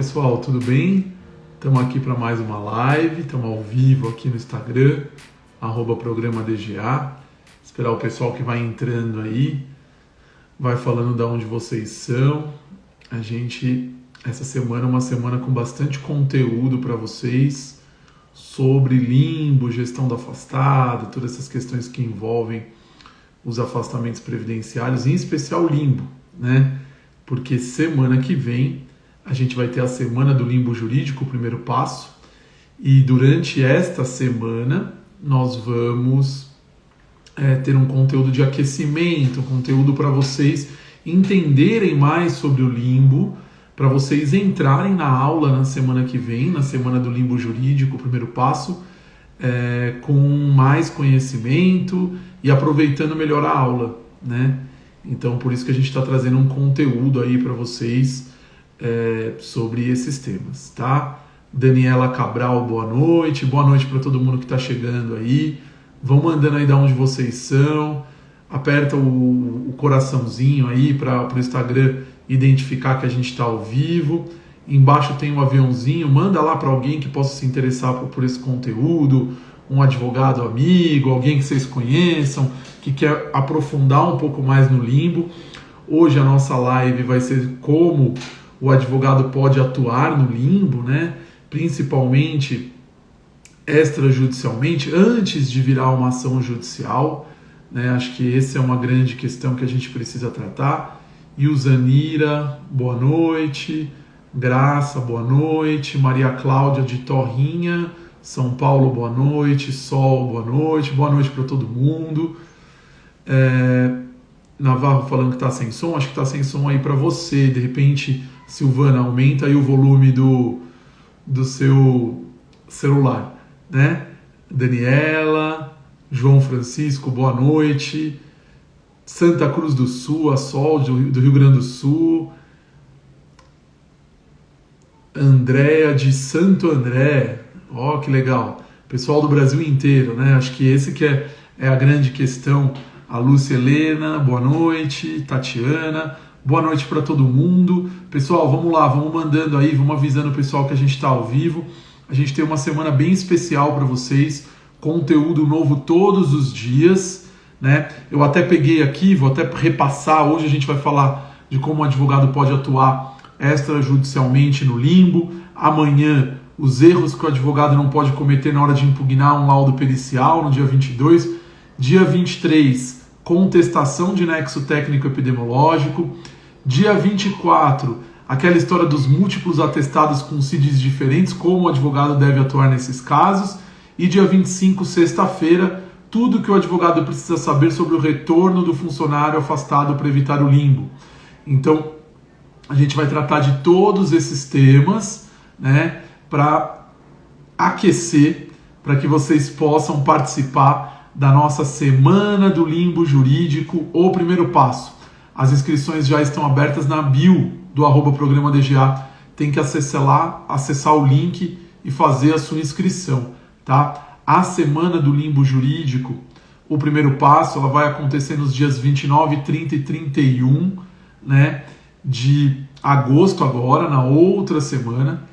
pessoal, tudo bem? Estamos aqui para mais uma live, estamos ao vivo aqui no Instagram, @programa DGA. Esperar o pessoal que vai entrando aí, vai falando de onde vocês são. Essa semana é uma semana com bastante conteúdo para vocês sobre limbo, gestão do afastado, todas essas questões que envolvem os afastamentos previdenciários, em especial limbo, né? Porque semana que vem a gente vai ter a semana do limbo jurídico, o primeiro passo, e durante esta semana nós vamos ter um conteúdo de aquecimento, um conteúdo para vocês entenderem mais sobre o limbo, para vocês entrarem na aula na semana que vem, na semana do limbo jurídico, o primeiro passo, com mais conhecimento e aproveitando melhor a aula, né? Então, por isso que a gente está trazendo um conteúdo aí para vocês sobre esses temas, tá? Daniela Cabral, boa noite para todo mundo que está chegando aí. Vão mandando aí de onde vocês são, aperta o coraçãozinho aí para o Instagram identificar que a gente está ao vivo. Embaixo tem um aviãozinho, manda lá para alguém que possa se interessar por esse conteúdo, um advogado amigo, alguém que vocês conheçam, que quer aprofundar um pouco mais no limbo. Hoje a nossa live vai ser como o advogado pode atuar no limbo, né? Principalmente extrajudicialmente, antes de virar uma ação judicial, né? Acho que essa é uma grande questão que a gente precisa tratar. Yuzanira, boa noite. Graça, boa noite. Maria Cláudia de Torrinha, São Paulo, boa noite. Sol, boa noite para todo mundo. Navarro falando que está sem som, acho que está sem som aí para você. De repente, Silvana, aumenta aí o volume do seu celular, né? Daniela, João Francisco, boa noite. Santa Cruz do Sul, a Sol do Rio Grande do Sul. Andréa de Santo André, ó, que legal. Pessoal do Brasil inteiro, né? Acho que esse que é a grande questão. A Lúcia Helena, boa noite. Tatiana, boa noite para todo mundo. Pessoal, vamos lá, vamos mandando aí, vamos avisando o pessoal que a gente está ao vivo. A gente tem uma semana bem especial para vocês, conteúdo novo todos os dias, né? Eu até peguei aqui, vou até repassar. Hoje a gente vai falar de como o advogado pode atuar extrajudicialmente no limbo. Amanhã, os erros que o advogado não pode cometer na hora de impugnar um laudo pericial, no dia 22. Dia 23, contestação de nexo técnico epidemiológico. Dia 24, aquela história dos múltiplos atestados com CIDs diferentes, como o advogado deve atuar nesses casos. E dia 25, sexta-feira, tudo que o advogado precisa saber sobre o retorno do funcionário afastado para evitar o limbo. Então, a gente vai tratar de todos esses temas, né, para aquecer, para que vocês possam participar da nossa Semana do Limbo Jurídico, o primeiro passo. As inscrições já estão abertas na bio do @programa DGA. Tem que acessar lá, acessar o link e fazer a sua inscrição, tá? A Semana do Limbo Jurídico, o primeiro passo, ela vai acontecer nos dias 29, 30 e 31, né, de agosto agora, na outra semana,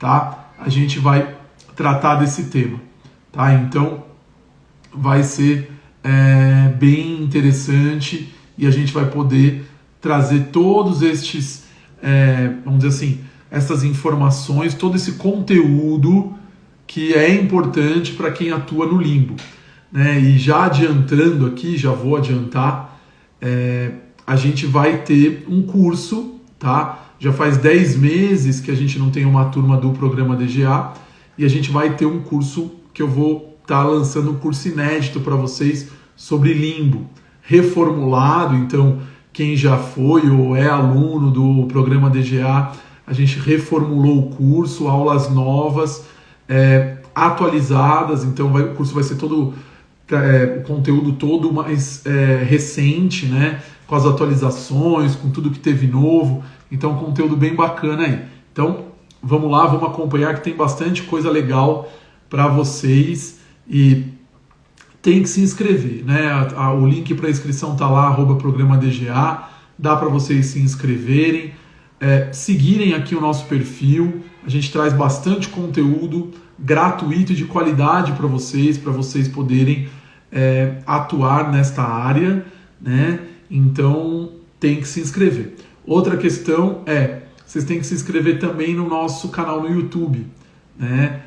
tá? A gente vai tratar desse tema, tá? Então, vai ser bem interessante e a gente vai poder trazer todos estes, vamos dizer assim, essas informações, todo esse conteúdo que é importante para quem atua no limbo, né? E já adiantando aqui, já vou adiantar, a gente vai ter um curso, tá? Já faz 10 meses que a gente não tem uma turma do programa DGA e a gente vai ter um curso que eu vou estar lançando, um curso inédito para vocês sobre limbo, reformulado. Então, quem já foi ou é aluno do programa DGA, a gente reformulou o curso, aulas novas, atualizadas. Então, o curso vai ser todo, o conteúdo todo mais recente, né? Com as atualizações, com tudo que teve novo. Então, um conteúdo bem bacana aí. Então, vamos lá, vamos acompanhar que tem bastante coisa legal para vocês e tem que se inscrever, né? O link para inscrição está lá, @programa DGA, dá para vocês se inscreverem. seguirem aqui o nosso perfil. A gente traz bastante conteúdo gratuito e de qualidade para vocês poderem atuar nesta área, né? Então tem que se inscrever. Outra questão vocês têm que se inscrever também no nosso canal no YouTube, né?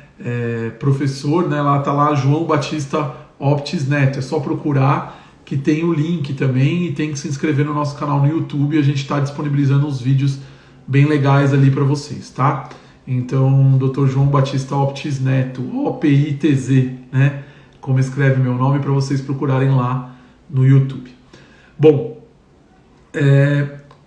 Professor, né? Lá tá lá João Batista Optis Neto. É só procurar que tem o link também e tem que se inscrever no nosso canal no YouTube. A gente está disponibilizando uns vídeos bem legais ali para vocês, tá? Então, Dr. João Batista Optis Neto, O-P-I-T-Z, né? Como escreve meu nome, para vocês procurarem lá no YouTube. Bom,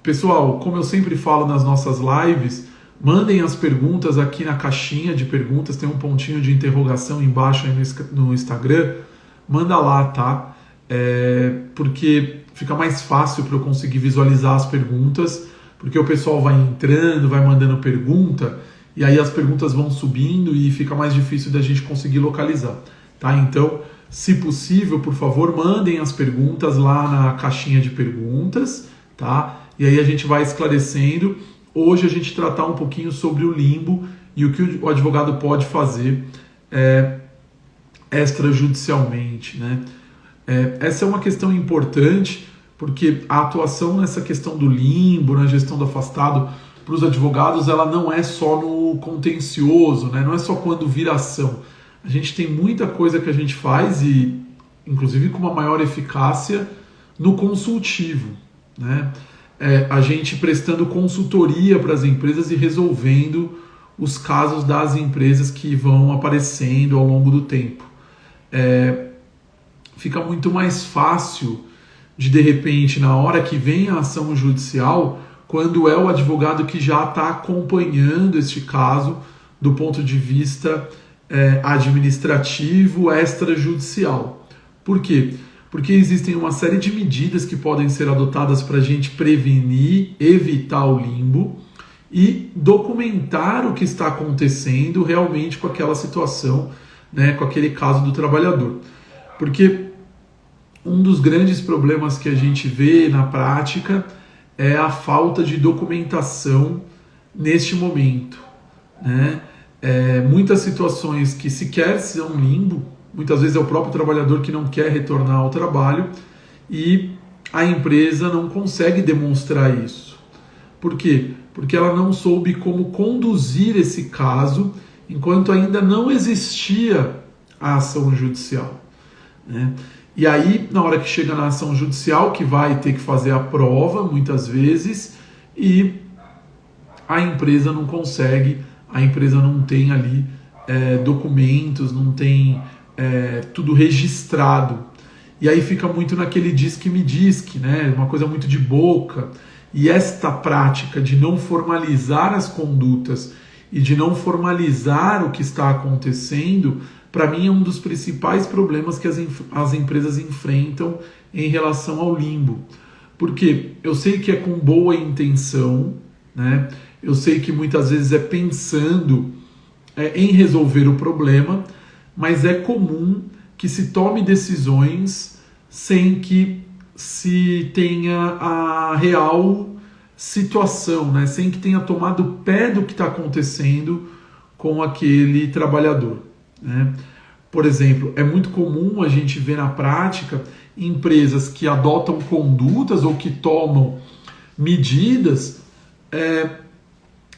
pessoal, como eu sempre falo nas nossas lives, mandem as perguntas aqui na caixinha de perguntas, tem um pontinho de interrogação embaixo aí no Instagram, manda lá, tá? Porque fica mais fácil para eu conseguir visualizar as perguntas, porque o pessoal vai entrando, vai mandando pergunta, e aí as perguntas vão subindo e fica mais difícil da gente conseguir localizar, tá? Então, se possível, por favor, mandem as perguntas lá na caixinha de perguntas, tá? E aí a gente vai esclarecendo. Hoje a gente tratar um pouquinho sobre o limbo e o que o advogado pode fazer extrajudicialmente, né? Essa é uma questão importante, porque a atuação nessa questão do limbo, na gestão do afastado, para os advogados, ela não é só no contencioso, né? Não é só quando vira ação. A gente tem muita coisa que a gente faz, e inclusive com uma maior eficácia, no consultivo, né? A gente prestando consultoria para as empresas e resolvendo os casos das empresas que vão aparecendo ao longo do tempo. Fica muito mais fácil de repente, na hora que vem a ação judicial, quando é o advogado que já está acompanhando este caso do ponto de vista administrativo extrajudicial. Por quê? Porque existem uma série de medidas que podem ser adotadas para a gente prevenir, evitar o limbo e documentar o que está acontecendo realmente com aquela situação, né, com aquele caso do trabalhador. Porque um dos grandes problemas que a gente vê na prática é a falta de documentação neste momento, né? Muitas situações que sequer são limbo, muitas vezes é o próprio trabalhador que não quer retornar ao trabalho e a empresa não consegue demonstrar isso. Por quê? Porque ela não soube como conduzir esse caso enquanto ainda não existia a ação judicial, né? E aí, na hora que chega na ação judicial, que vai ter que fazer a prova, muitas vezes, e a empresa não consegue, a empresa não tem ali documentos, não tem tudo registrado. E aí fica muito naquele diz que me diz que, né? Uma coisa muito de boca. E esta prática de não formalizar as condutas e de não formalizar o que está acontecendo, para mim é um dos principais problemas que as empresas enfrentam em relação ao limbo. Porque eu sei que é com boa intenção, né? Eu sei que muitas vezes é pensando em resolver o problema, mas é comum que se tome decisões sem que se tenha a real situação, né? Sem que tenha tomado pé do que está acontecendo com aquele trabalhador, né? Por exemplo, é muito comum a gente ver na prática empresas que adotam condutas ou que tomam medidas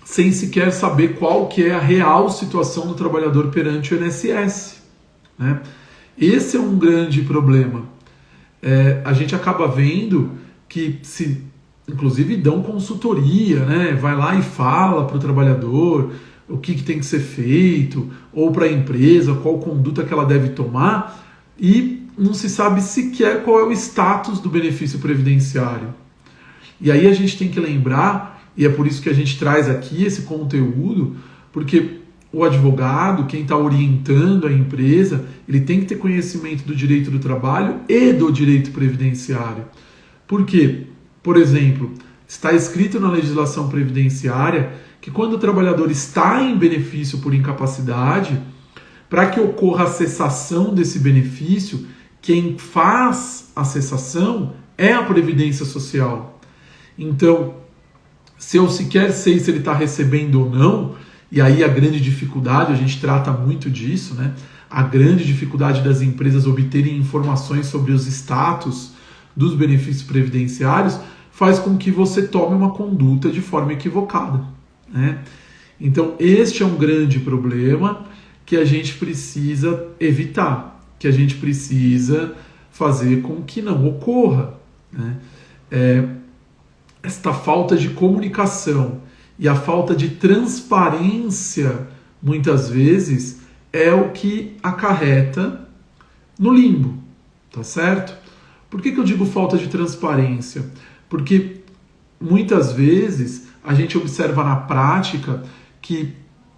sem sequer saber qual que é a real situação do trabalhador perante o INSS, né? Esse é um grande problema. A gente acaba vendo que se, inclusive, dão consultoria, né? Vai lá e fala para o trabalhador o que tem que ser feito, ou para a empresa, qual conduta que ela deve tomar, e não se sabe sequer qual é o status do benefício previdenciário. E aí a gente tem que lembrar, e é por isso que a gente traz aqui esse conteúdo, porque o advogado, quem está orientando a empresa, ele tem que ter conhecimento do direito do trabalho e do direito previdenciário. Por quê? Por exemplo, está escrito na legislação previdenciária que quando o trabalhador está em benefício por incapacidade, para que ocorra a cessação desse benefício, quem faz a cessação é a Previdência Social. Então, se eu sequer sei se ele está recebendo ou não, e aí a grande dificuldade, a gente trata muito disso, né? A grande dificuldade das empresas obterem informações sobre os status dos benefícios previdenciários faz com que você tome uma conduta de forma equivocada, né? Então, este é um grande problema que a gente precisa evitar, que a gente precisa fazer com que não ocorra, né? Esta falta de comunicação e a falta de transparência, muitas vezes, é o que acarreta no limbo, tá certo? Por que eu digo falta de transparência? Porque muitas vezes a gente observa na prática que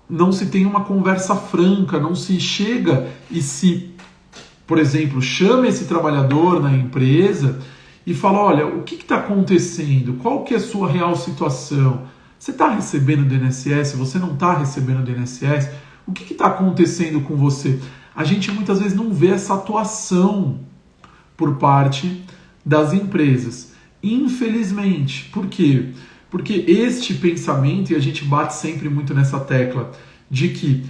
não se tem uma conversa franca, não se chega e se, por exemplo, chama esse trabalhador na empresa e fala, olha, o que está acontecendo? Qual que é a sua real situação? Você está recebendo do INSS? Você não está recebendo do INSS? O que está acontecendo com você? A gente muitas vezes não vê essa atuação por parte das empresas. Infelizmente. Por quê? Porque este pensamento, e a gente bate sempre muito nessa tecla, de que,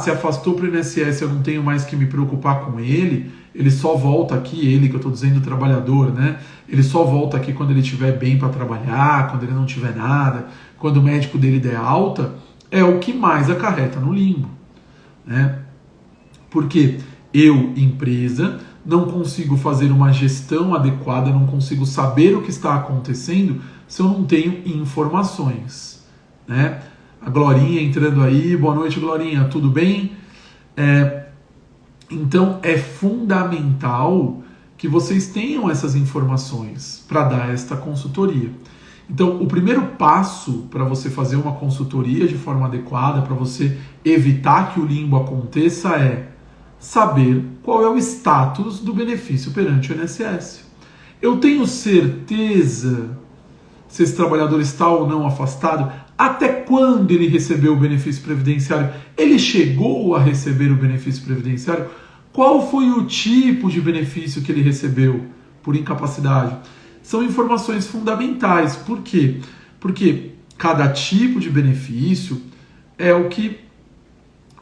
se afastou para o INSS, eu não tenho mais que me preocupar com ele, ele só volta aqui, ele que eu estou dizendo trabalhador, né? Ele só volta aqui quando ele estiver bem para trabalhar, quando ele não tiver nada, quando o médico dele der alta, é o que mais acarreta no limbo, né? Porque eu, empresa, não consigo fazer uma gestão adequada, não consigo saber o que está acontecendo se eu não tenho informações, né? A Glorinha entrando aí, boa noite, Glorinha, tudo bem? Então é fundamental que vocês tenham essas informações para dar esta consultoria. Então, o primeiro passo para você fazer uma consultoria de forma adequada, para você evitar que o limbo aconteça, é saber qual é o status do benefício perante o INSS. Eu tenho certeza se esse trabalhador está ou não afastado, até quando ele recebeu o benefício previdenciário, ele chegou a receber o benefício previdenciário, qual foi o tipo de benefício que ele recebeu por incapacidade? São informações fundamentais. Por quê? Porque cada tipo de benefício é o que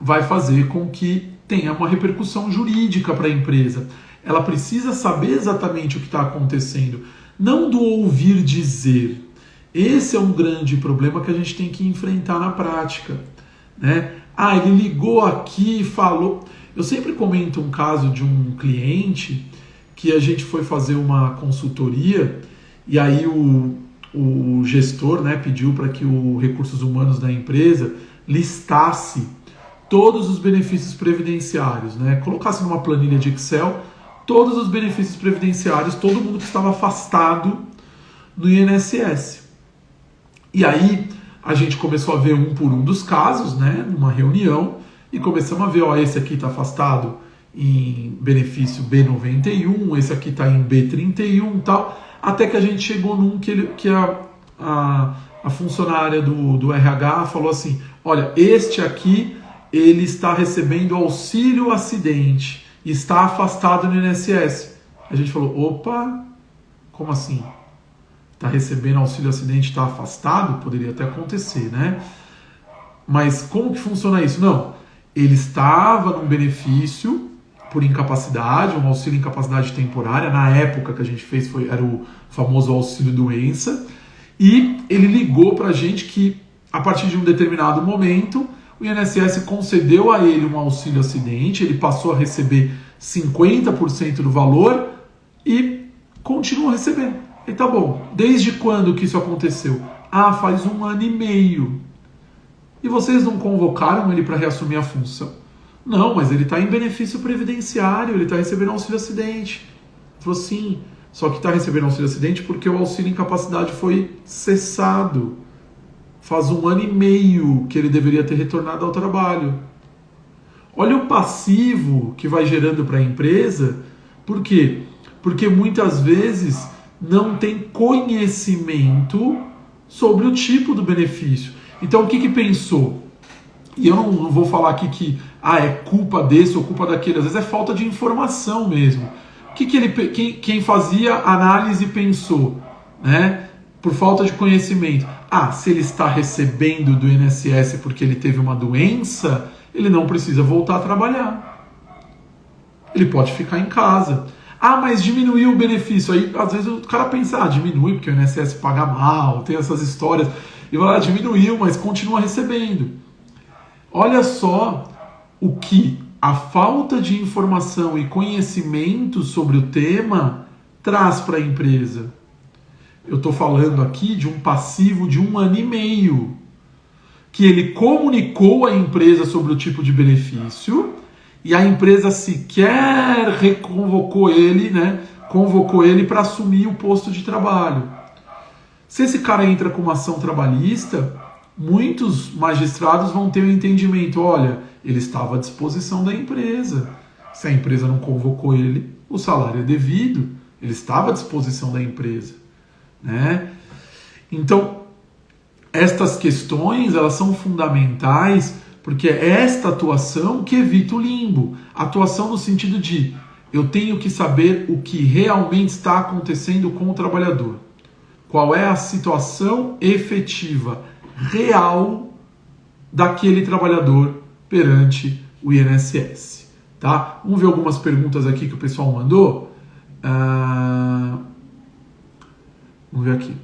vai fazer com que tenha uma repercussão jurídica para a empresa. Ela precisa saber exatamente o que está acontecendo, não do ouvir dizer. Esse é um grande problema que a gente tem que enfrentar na prática, né? Ele ligou aqui e falou... Eu sempre comento um caso de um cliente que a gente foi fazer uma consultoria e aí o gestor, né, pediu para que o recursos humanos da empresa listasse todos os benefícios previdenciários, né? Colocasse numa planilha de Excel todos os benefícios previdenciários, todo mundo que estava afastado do INSS. E aí a gente começou a ver um por um dos casos, né, numa reunião, e começamos a ver, esse aqui está afastado em benefício B91, esse aqui está em B31 e tal, até que a gente chegou num que a funcionária do RH falou assim, olha, este aqui ele está recebendo auxílio acidente, está afastado no INSS. A gente falou, opa, como assim? Está recebendo auxílio acidente, está afastado? Poderia até acontecer, né? Mas como que funciona isso? Não, ele estava num benefício por incapacidade, um auxílio incapacidade temporária, na época que a gente fez era o famoso auxílio doença, e ele ligou para a gente que a partir de um determinado momento o INSS concedeu a ele um auxílio acidente, ele passou a receber 50% do valor e continua recebendo. E tá bom, desde quando que isso aconteceu? Faz 1 ano e meio. E vocês não convocaram ele para reassumir a função? Não, mas ele está em benefício previdenciário, ele está recebendo auxílio acidente. Ele falou, sim, só que está recebendo auxílio acidente porque o auxílio incapacidade foi cessado. Faz 1 ano e meio que ele deveria ter retornado ao trabalho. Olha o passivo que vai gerando para a empresa. Por quê? Porque muitas vezes não tem conhecimento sobre o tipo do benefício. Então o que pensou? E eu não vou falar aqui que é culpa desse ou culpa daquele, às vezes é falta de informação mesmo. Quem fazia análise pensou, né? por falta de conhecimento. Se ele está recebendo do INSS porque ele teve uma doença, ele não precisa voltar a trabalhar. Ele pode ficar em casa. Mas diminuiu o benefício. Aí, às vezes, o cara pensa, diminui porque o INSS paga mal, tem essas histórias. E vai lá, diminuiu, mas continua recebendo. Olha só o que a falta de informação e conhecimento sobre o tema traz para a empresa. Eu estou falando aqui de um passivo de 1 ano e meio, que ele comunicou à empresa sobre o tipo de benefício e a empresa sequer reconvocou ele, convocou ele para assumir o posto de trabalho. Se esse cara entra com uma ação trabalhista, muitos magistrados vão ter o entendimento, olha, ele estava à disposição da empresa. Se a empresa não convocou ele, o salário é devido, ele estava à disposição da empresa. Então, estas questões elas são fundamentais porque é esta atuação que evita o limbo. Atuação no sentido de eu tenho que saber o que realmente está acontecendo com o trabalhador. Qual é a situação efetiva, real daquele trabalhador perante o INSS. Tá? Vamos ver algumas perguntas aqui que o pessoal mandou. Vamos ver aqui.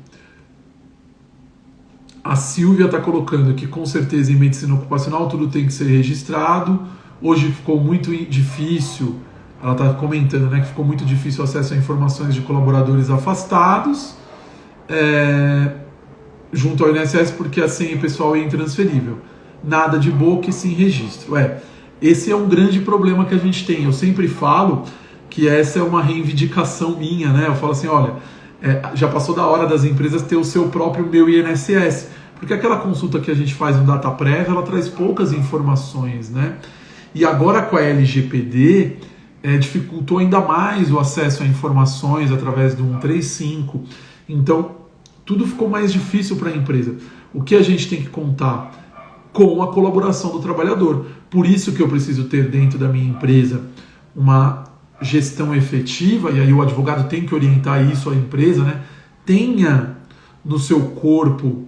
A Silvia está colocando aqui, com certeza em medicina ocupacional tudo tem que ser registrado. Hoje ficou muito difícil, ela está comentando, que ficou muito difícil o acesso a informações de colaboradores afastados junto ao INSS porque a senha pessoal é intransferível. Nada de boca e sim registro. Esse é um grande problema que a gente tem. Eu sempre falo que essa é uma reivindicação minha, Eu falo assim, olha, já passou da hora das empresas ter o seu próprio Meu INSS, porque aquela consulta que a gente faz no Data Prévia, ela traz poucas informações, E agora com a LGPD, dificultou ainda mais o acesso a informações através do 135, então tudo ficou mais difícil para a empresa. O que a gente tem que contar? Com a colaboração do trabalhador. Por isso que eu preciso ter dentro da minha empresa uma gestão efetiva, e aí o advogado tem que orientar isso à empresa, Tenha no seu corpo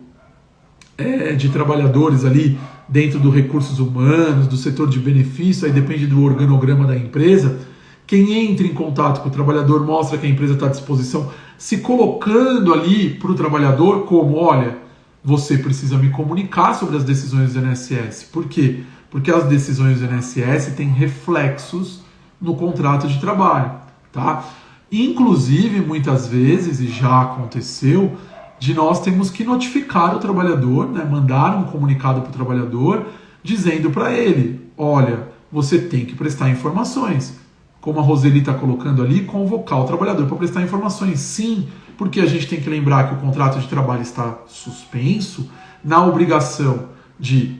de trabalhadores ali dentro do recursos humanos, do setor de benefício, aí depende do organograma da empresa, quem entra em contato com o trabalhador mostra que a empresa está à disposição, se colocando ali para o trabalhador como, olha, você precisa me comunicar sobre as decisões do INSS. Por quê? Porque as decisões do INSS têm reflexos no contrato de trabalho, tá? Inclusive, muitas vezes, e já aconteceu, de nós temos que notificar o trabalhador, mandar um comunicado para o trabalhador, dizendo para ele, olha, você tem que prestar informações. Como a Roseli está colocando ali, convocar o trabalhador para prestar informações. Sim, porque a gente tem que lembrar que o contrato de trabalho está suspenso na obrigação de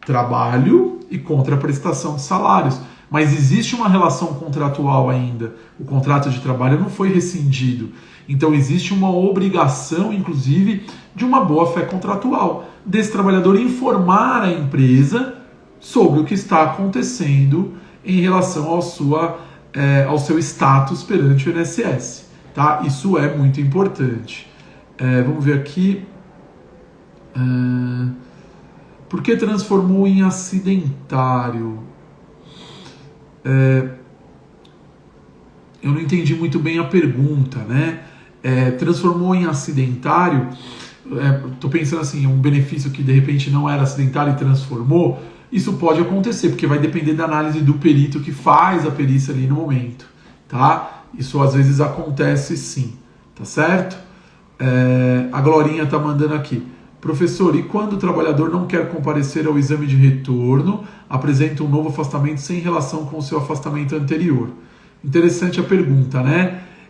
trabalho e contraprestação de salários. Mas existe uma relação contratual ainda. O contrato de trabalho não foi rescindido. Então existe uma obrigação, inclusive, de uma boa-fé contratual, desse trabalhador informar a empresa sobre o que está acontecendo em relação ao seu status perante o INSS. Tá? Isso é muito importante. Vamos ver aqui. Por que transformou em acidentário? Eu não entendi muito bem a pergunta, transformou em acidentário, estou pensando assim, um benefício que de repente não era acidentário e transformou, isso pode acontecer, porque vai depender da análise do perito que faz a perícia ali no momento, tá? Isso às vezes acontece sim, tá certo? A Glorinha está mandando aqui. Professor, e quando o trabalhador não quer comparecer ao exame de retorno, apresenta um novo afastamento sem relação com o seu afastamento anterior? Interessante a pergunta,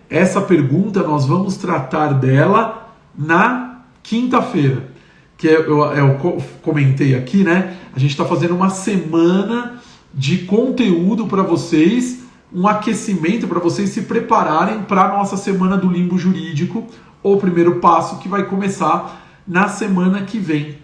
Essa pergunta nós vamos tratar dela na quinta-feira, que eu comentei aqui, A gente está fazendo uma semana de conteúdo para vocês, um aquecimento para vocês se prepararem para a nossa semana do limbo jurídico, o primeiro passo que vai começar na semana que vem,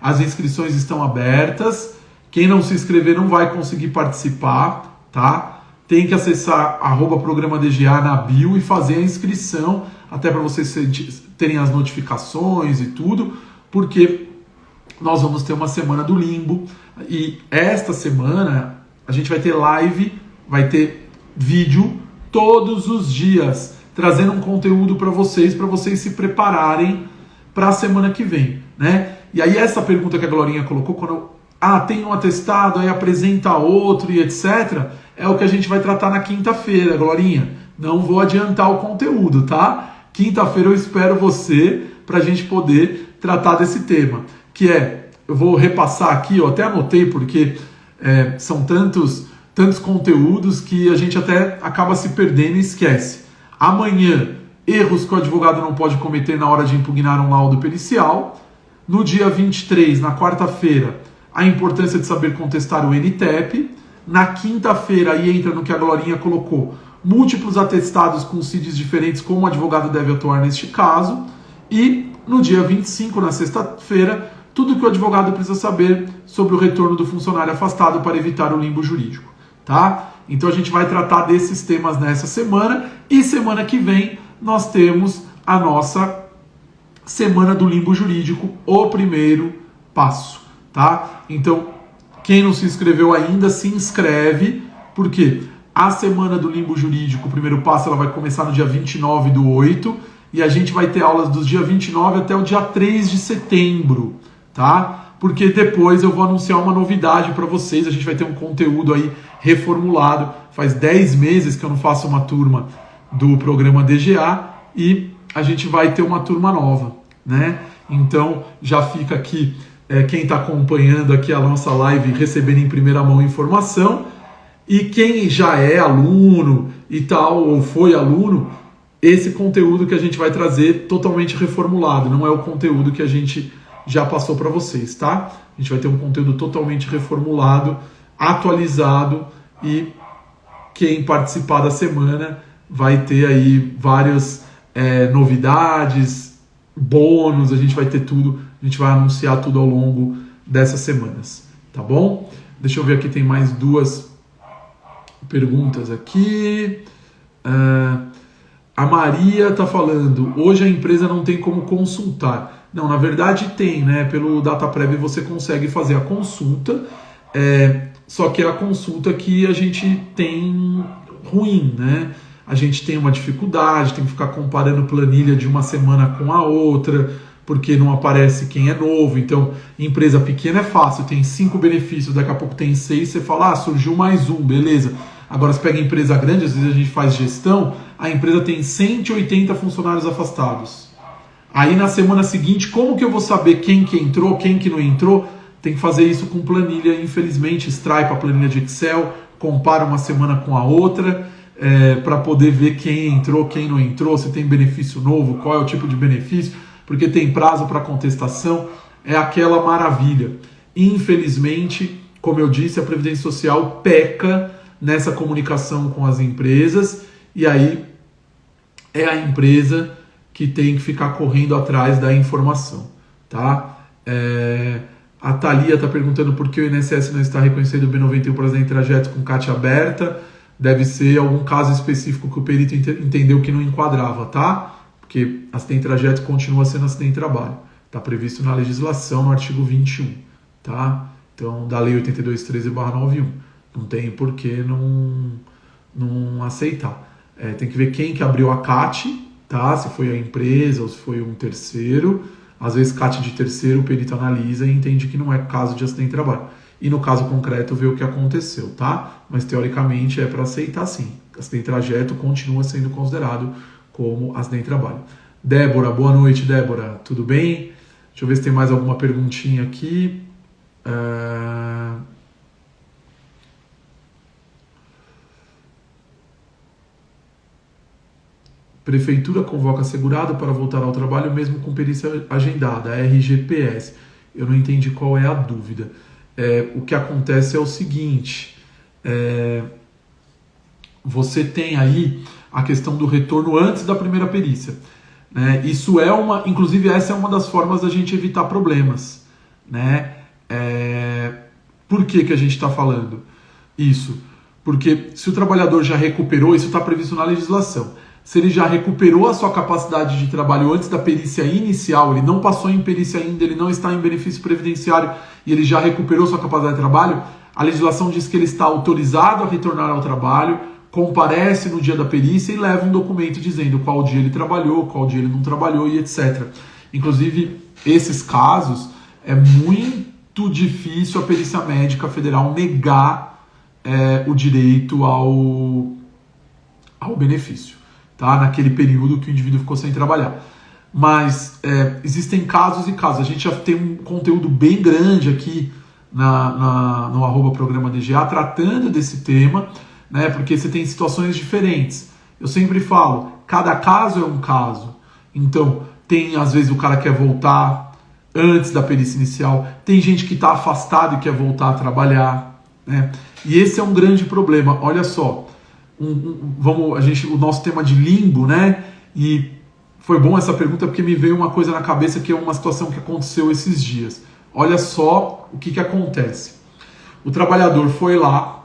As inscrições estão abertas, quem não se inscrever não vai conseguir participar, tá? Tem que acessar @programadga na bio e fazer a inscrição. até para vocês terem as notificações e tudo, porque nós vamos ter uma semana do limbo, e esta semana a gente vai ter live, vai ter vídeo todos os dias, trazendo um conteúdo para vocês se prepararem para a semana que vem, né? E aí essa pergunta que a Glorinha colocou, quando tem um atestado, aí apresenta outro e etc., é o que a gente vai tratar na quinta-feira, Glorinha. Não vou adiantar o conteúdo, tá? Quinta-feira eu espero você para a gente poder tratar desse tema, que eu vou repassar aqui, eu até anotei porque são tantos conteúdos que a gente até acaba se perdendo e esquece. Amanhã, erros que o advogado não pode cometer na hora de impugnar um laudo pericial. No dia 23, na quarta-feira, a importância de saber contestar o NTEP. Na quinta-feira, aí entra no que a Glorinha colocou, múltiplos atestados com CIDs diferentes, como o advogado deve atuar neste caso. E no dia 25, na sexta-feira, tudo que o advogado precisa saber sobre o retorno do funcionário afastado para evitar o limbo jurídico. Tá? Então a gente vai tratar desses temas nessa semana, e semana que vem nós temos a nossa semana do limbo jurídico, o primeiro passo. Tá? Então, quem não se inscreveu ainda, se inscreve, porque a semana do limbo jurídico, o primeiro passo, ela vai começar no dia 29/8, e a gente vai ter aulas dos dia 29 até o dia 3 de setembro, tá? Porque depois eu vou anunciar uma novidade para vocês, a gente vai ter um conteúdo aí reformulado. Faz 10 meses que eu não faço uma turma do programa DGA, e a gente vai ter uma turma nova, né? Então, já fica aqui quem está acompanhando aqui a nossa live recebendo em primeira mão informação, e quem já é aluno e tal, ou foi aluno, esse conteúdo que a gente vai trazer totalmente reformulado, não é o conteúdo que a gente já passou para vocês, tá? A gente vai ter um conteúdo totalmente reformulado, atualizado, e quem participar da semana vai ter aí várias novidades, bônus, a gente vai ter tudo, a gente vai anunciar tudo ao longo dessas semanas, tá bom? Deixa eu ver aqui, tem mais duas perguntas aqui. A Maria está falando, hoje a empresa não tem como consultar. Não, na verdade tem, né? Pelo DataPrev você consegue fazer a consulta, só que é a consulta que a gente tem ruim, né? A gente tem uma dificuldade, tem que ficar comparando planilha de uma semana com a outra, porque não aparece quem é novo. Então, empresa pequena é fácil, tem 5 benefícios, daqui a pouco tem 6, você fala, surgiu mais um, beleza. Agora, se pega empresa grande, às vezes a gente faz gestão, a empresa tem 180 funcionários afastados. Aí, na semana seguinte, como que eu vou saber quem que entrou, quem que não entrou? Tem que fazer isso com planilha, infelizmente, extrai para a planilha de Excel, compara uma semana com a outra, para poder ver quem entrou, quem não entrou, se tem benefício novo, qual é o tipo de benefício, porque tem prazo para contestação, é aquela maravilha. Infelizmente, como eu disse, a Previdência Social peca nessa comunicação com as empresas, e aí é a empresa que tem que ficar correndo atrás da informação, tá? A Thalia está perguntando por que o INSS não está reconhecendo o B91 para em trajetos com CAT aberta. Deve ser algum caso específico que o perito entendeu que não enquadrava, tá? Porque acidente de trajeto continua sendo acidente de trabalho. Está previsto na legislação, no artigo 21, tá? Então, da Lei 8213/91. Não tem por que não aceitar. Tem que ver quem que abriu a CAT, tá? Se foi a empresa ou se foi um terceiro. Às vezes, CAT de terceiro, o perito analisa e entende que não é caso de acidente de trabalho. E no caso concreto, vê o que aconteceu, tá? Mas, teoricamente, é para aceitar sim. Acidente de trajeto continua sendo considerado como acidente de trabalho. Débora, boa noite, Débora. Tudo bem? Deixa eu ver se tem mais alguma perguntinha aqui. Prefeitura convoca segurado para voltar ao trabalho mesmo com perícia agendada, RGPS. Eu não entendi qual é a dúvida. O que acontece é o seguinte, você tem aí a questão do retorno antes da primeira perícia, né? Isso inclusive essa é uma das formas da gente evitar problemas, né? Por que a gente está falando isso? Porque se o trabalhador já recuperou, isso está previsto na legislação. se ele já recuperou a sua capacidade de trabalho antes da perícia inicial, ele não passou em perícia ainda, ele não está em benefício previdenciário e ele já recuperou sua capacidade de trabalho, a legislação diz que ele está autorizado a retornar ao trabalho, comparece no dia da perícia e leva um documento dizendo qual dia ele trabalhou, qual dia ele não trabalhou e etc. Inclusive, esses casos, é muito difícil a perícia médica federal negar o direito ao benefício, tá? Naquele período que o indivíduo ficou sem trabalhar. Mas existem casos e casos. A gente já tem um conteúdo bem grande aqui no @programa_DGA tratando desse tema, né? Porque você tem situações diferentes. Eu sempre falo, cada caso é um caso. Então, tem às vezes o cara quer voltar antes da perícia inicial, tem gente que está afastado e quer voltar a trabalhar, né? E esse é um grande problema. Olha só, o nosso tema de limbo, né? E foi bom essa pergunta porque me veio uma coisa na cabeça que é uma situação que aconteceu esses dias. Olha só o que acontece. O trabalhador foi lá,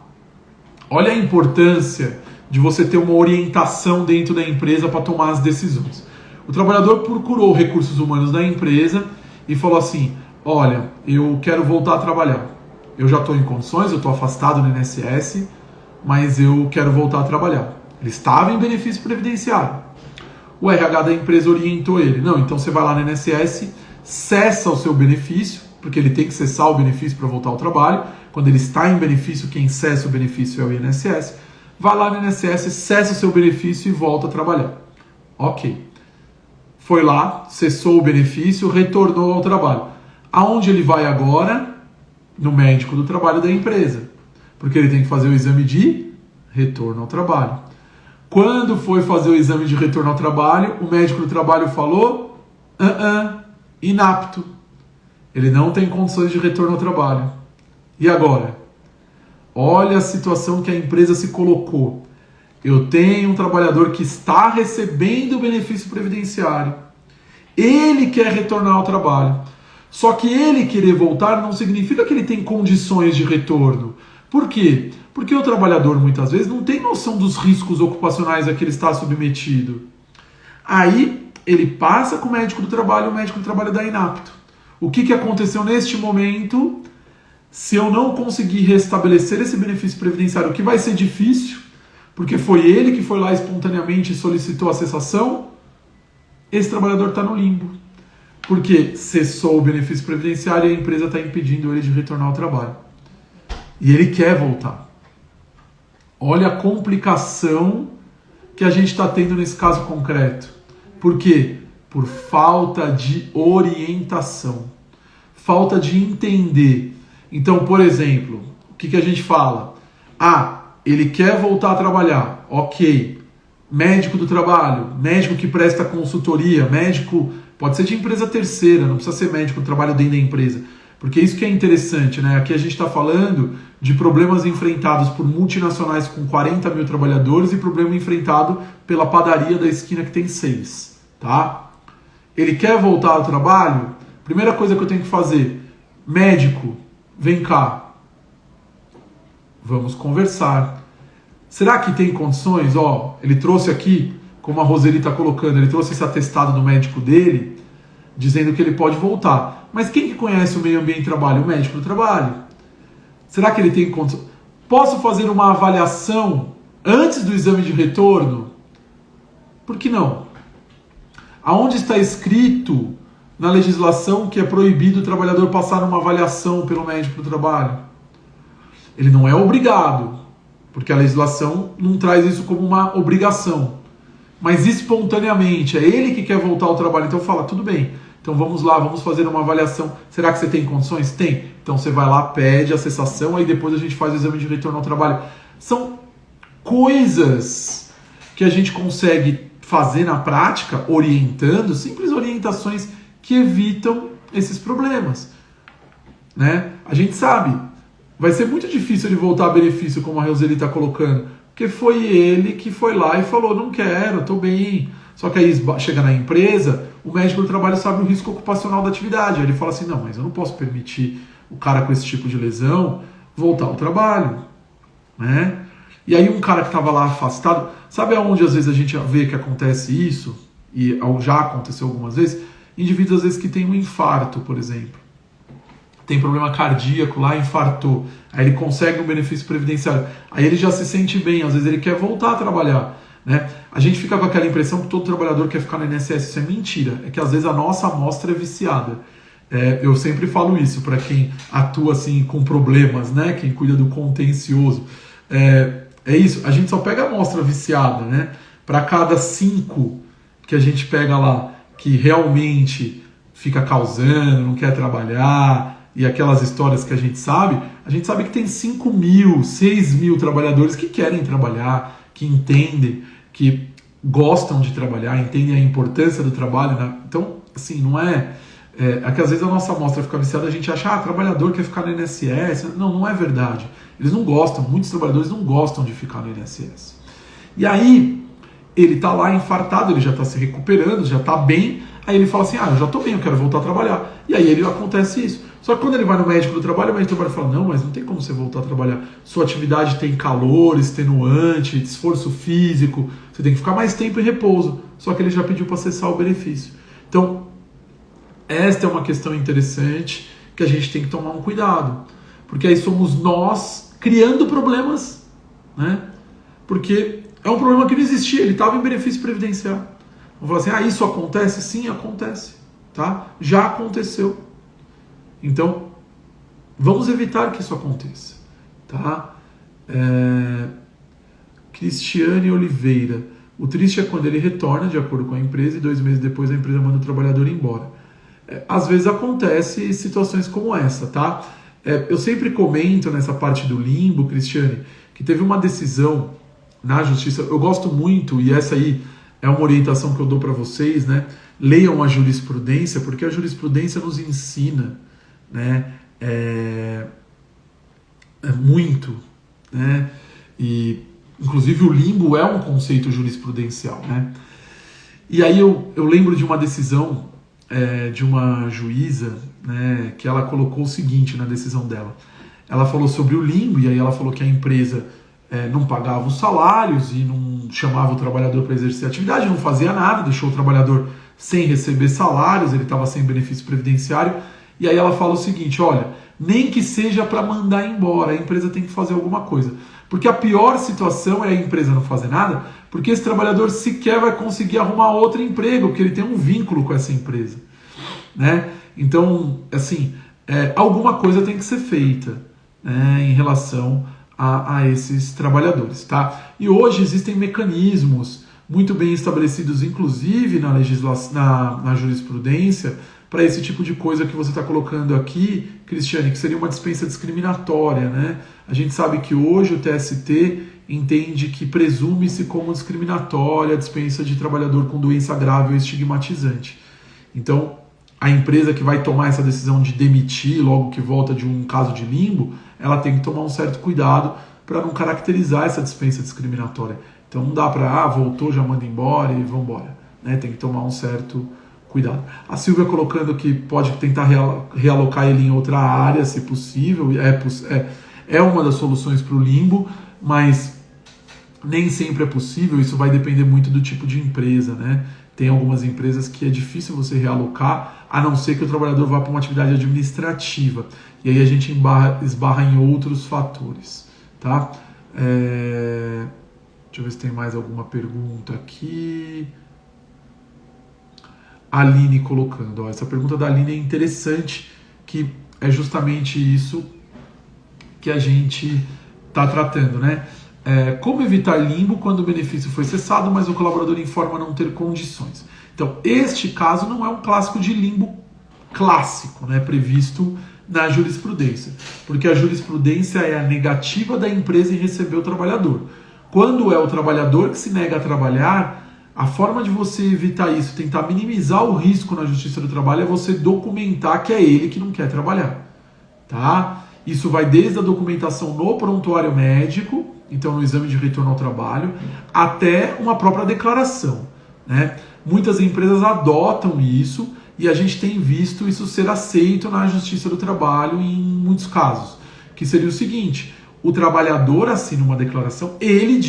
olha a importância de você ter uma orientação dentro da empresa para tomar as decisões. O trabalhador procurou recursos humanos da empresa e falou assim, olha, eu quero voltar a trabalhar. Eu já estou em condições, eu estou afastado do INSS, mas eu quero voltar a trabalhar. Ele estava em benefício previdenciário. O RH da empresa orientou ele. Não, então você vai lá no INSS, cessa o seu benefício, porque ele tem que cessar o benefício para voltar ao trabalho. Quando ele está em benefício, quem cessa o benefício é o INSS. Vai lá no INSS, cessa o seu benefício e volta a trabalhar. Ok. Foi lá, cessou o benefício, retornou ao trabalho. Aonde ele vai agora? No médico do trabalho da empresa. Porque ele tem que fazer o exame de retorno ao trabalho. Quando foi fazer o exame de retorno ao trabalho, o médico do trabalho falou, inapto. Ele não tem condições de retorno ao trabalho. E agora? Olha a situação que a empresa se colocou. Eu tenho um trabalhador que está recebendo o benefício previdenciário. Ele quer retornar ao trabalho. Só que ele querer voltar não significa que ele tem condições de retorno. Por quê? Porque o trabalhador muitas vezes não tem noção dos riscos ocupacionais a que ele está submetido. Aí ele passa com o médico do trabalho dá inapto. O que aconteceu neste momento? Se eu não conseguir restabelecer esse benefício previdenciário, o que vai ser difícil, porque foi ele que foi lá espontaneamente e solicitou a cessação, esse trabalhador está no limbo. Porque cessou o benefício previdenciário e a empresa está impedindo ele de retornar ao trabalho. E ele quer voltar. Olha a complicação que a gente está tendo nesse caso concreto. Por quê? Por falta de orientação. Falta de entender. Então, por exemplo, o que a gente fala? Ele quer voltar a trabalhar. Ok. Médico do trabalho, médico que presta consultoria, médico, pode ser de empresa terceira, não precisa ser médico do trabalho dentro da empresa. Porque isso que é interessante, né? Aqui a gente está falando de problemas enfrentados por multinacionais com 40 mil trabalhadores e problema enfrentado pela padaria da esquina que tem 6, tá? Ele quer voltar ao trabalho? Primeira coisa que eu tenho que fazer, médico, vem cá, vamos conversar. Será que tem condições? Ele trouxe aqui, como a Roseli está colocando, ele trouxe esse atestado do médico dele, dizendo que ele pode voltar. Mas quem que conhece o meio ambiente de trabalho? O médico do trabalho. Será que ele tem condições? Posso fazer uma avaliação antes do exame de retorno? Por que não? Aonde está escrito na legislação que é proibido o trabalhador passar uma avaliação pelo médico do trabalho? Ele não é obrigado, porque a legislação não traz isso como uma obrigação. Mas espontaneamente, é ele que quer voltar ao trabalho. Então fala, tudo bem, então vamos lá, vamos fazer uma avaliação. Será que você tem condições? Tem. Então você vai lá, pede a cessação, aí depois a gente faz o exame de retorno ao trabalho. São coisas que a gente consegue fazer na prática, orientando, simples orientações que evitam esses problemas, né? A gente sabe, vai ser muito difícil ele voltar a benefício, como a Roseli está colocando, porque foi ele que foi lá e falou, não quero, estou bem. Só que aí chega na empresa, o médico do trabalho sabe o risco ocupacional da atividade. Aí ele fala assim, não, mas eu não posso permitir o cara com esse tipo de lesão voltar ao trabalho, né? E aí um cara que estava lá afastado, sabe aonde às vezes a gente vê que acontece isso? E já aconteceu algumas vezes? Indivíduos às vezes que têm um infarto, por exemplo. Tem problema cardíaco lá, infartou. Aí ele consegue um benefício previdenciário. Aí ele já se sente bem, às vezes ele quer voltar a trabalhar. Né? A gente fica com aquela impressão que todo trabalhador quer ficar no INSS. Isso é mentira. É que às vezes a nossa amostra é viciada. Eu sempre falo isso para quem atua assim com problemas, né? Quem cuida do contencioso. É isso, a gente só pega a amostra viciada, né? Para cada 5 que a gente pega lá que realmente fica causando, não quer trabalhar, e aquelas histórias que a gente sabe que tem 5.000, 6.000 trabalhadores que querem trabalhar, que entendem, que gostam de trabalhar, entendem a importância do trabalho. Né? Então, assim, não é que às vezes a nossa amostra fica viciada, a gente acha, trabalhador quer ficar no INSS. Não é verdade. Eles não gostam, muitos trabalhadores não gostam de ficar no INSS. E aí, ele está lá infartado, ele já está se recuperando, já está bem, aí ele fala assim, eu já estou bem, eu quero voltar a trabalhar. E aí acontece isso. Só que quando ele vai no médico do trabalho, o médico do trabalho fala, não, mas não tem como você voltar a trabalhar. Sua atividade tem calor, extenuante, esforço físico, você tem que ficar mais tempo em repouso. Só que ele já pediu para cessar o benefício. Então, esta é uma questão interessante que a gente tem que tomar um cuidado. Porque aí somos nós criando problemas, né? Porque é um problema que não existia, ele estava em benefício previdenciário. Vamos falar assim, isso acontece? Sim, acontece. Tá? Já aconteceu. Então, vamos evitar que isso aconteça. Tá? Cristiane Oliveira. O triste é quando ele retorna de acordo com a empresa e 2 meses depois a empresa manda o trabalhador embora. Às vezes acontece situações como essa, tá? Eu sempre comento nessa parte do limbo, Cristiane, que teve uma decisão na justiça. Eu gosto muito, e essa aí é uma orientação que eu dou para vocês, né? Leiam a jurisprudência, porque a jurisprudência nos ensina, né? Muito, né? E inclusive o limbo é um conceito jurisprudencial, né? E aí eu lembro de uma decisão de uma juíza, né, que ela colocou o seguinte na decisão dela. Ela falou sobre o limbo, e aí ela falou que a empresa não pagava os salários e não chamava o trabalhador para exercer a atividade, não fazia nada, deixou o trabalhador sem receber salários, ele estava sem benefício previdenciário. E aí ela fala o seguinte, olha, nem que seja para mandar embora, a empresa tem que fazer alguma coisa. Porque a pior situação é a empresa não fazer nada, porque esse trabalhador sequer vai conseguir arrumar outro emprego, porque ele tem um vínculo com essa empresa. Né? Então, assim, alguma coisa tem que ser feita, né, em relação a esses trabalhadores. Tá? E hoje existem mecanismos muito bem estabelecidos, inclusive na jurisprudência, para esse tipo de coisa que você está colocando aqui, Cristiane, que seria uma dispensa discriminatória. Né? A gente sabe que hoje o TST entende que presume-se como discriminatória a dispensa de trabalhador com doença grave ou estigmatizante. Então, a empresa que vai tomar essa decisão de demitir logo que volta de um caso de limbo, ela tem que tomar um certo cuidado para não caracterizar essa dispensa discriminatória. Então não dá para, voltou, já manda embora e vamos embora. Né? Tem que tomar um certo cuidado. A Silvia colocando que pode tentar realocar ele em outra área, se possível. É uma das soluções para o limbo, mas nem sempre é possível. Isso vai depender muito do tipo de empresa, né? Tem algumas empresas que é difícil você realocar, a não ser que o trabalhador vá para uma atividade administrativa. E aí a gente esbarra em outros fatores. Tá? Deixa eu ver se tem mais alguma pergunta aqui. A Aline colocando. Essa pergunta da Aline é interessante, que é justamente isso que a gente está tratando, né? Como evitar limbo quando o benefício foi cessado, mas o colaborador informa não ter condições. Então, este caso não é um clássico de limbo clássico, né, previsto na jurisprudência, porque a jurisprudência é a negativa da empresa em receber o trabalhador. Quando é o trabalhador que se nega a trabalhar, a forma de você evitar isso, tentar minimizar o risco na Justiça do Trabalho, é você documentar que é ele que não quer trabalhar. Tá? Isso vai desde a documentação no prontuário médico, então no exame de retorno ao trabalho, até uma própria declaração. Né? Muitas empresas adotam isso e a gente tem visto isso ser aceito na Justiça do Trabalho em muitos casos, que seria o seguinte: o trabalhador assina uma declaração, ele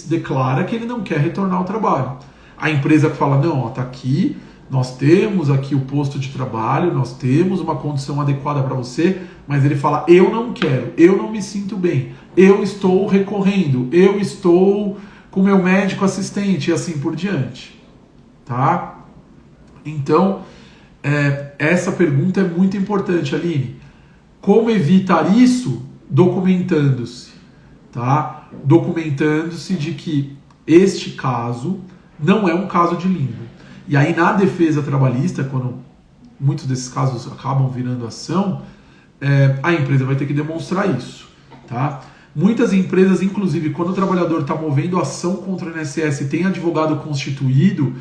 declara que ele não quer retornar ao trabalho. A empresa fala, não, ó, tá aqui, nós temos aqui o posto de trabalho, nós temos uma condição adequada para você, mas ele fala, eu não quero, eu não me sinto bem, eu estou recorrendo, eu estou com meu médico assistente e assim por diante. Tá? Então, essa pergunta é muito importante, Aline. Como evitar isso? Documentando-se. Tá? Documentando-se de que este caso não é um caso de limbo. E aí, na defesa trabalhista, quando muitos desses casos acabam virando ação, a empresa vai ter que demonstrar isso. Tá? Muitas empresas, inclusive, quando o trabalhador está movendo ação contra o INSS e tem advogado constituído,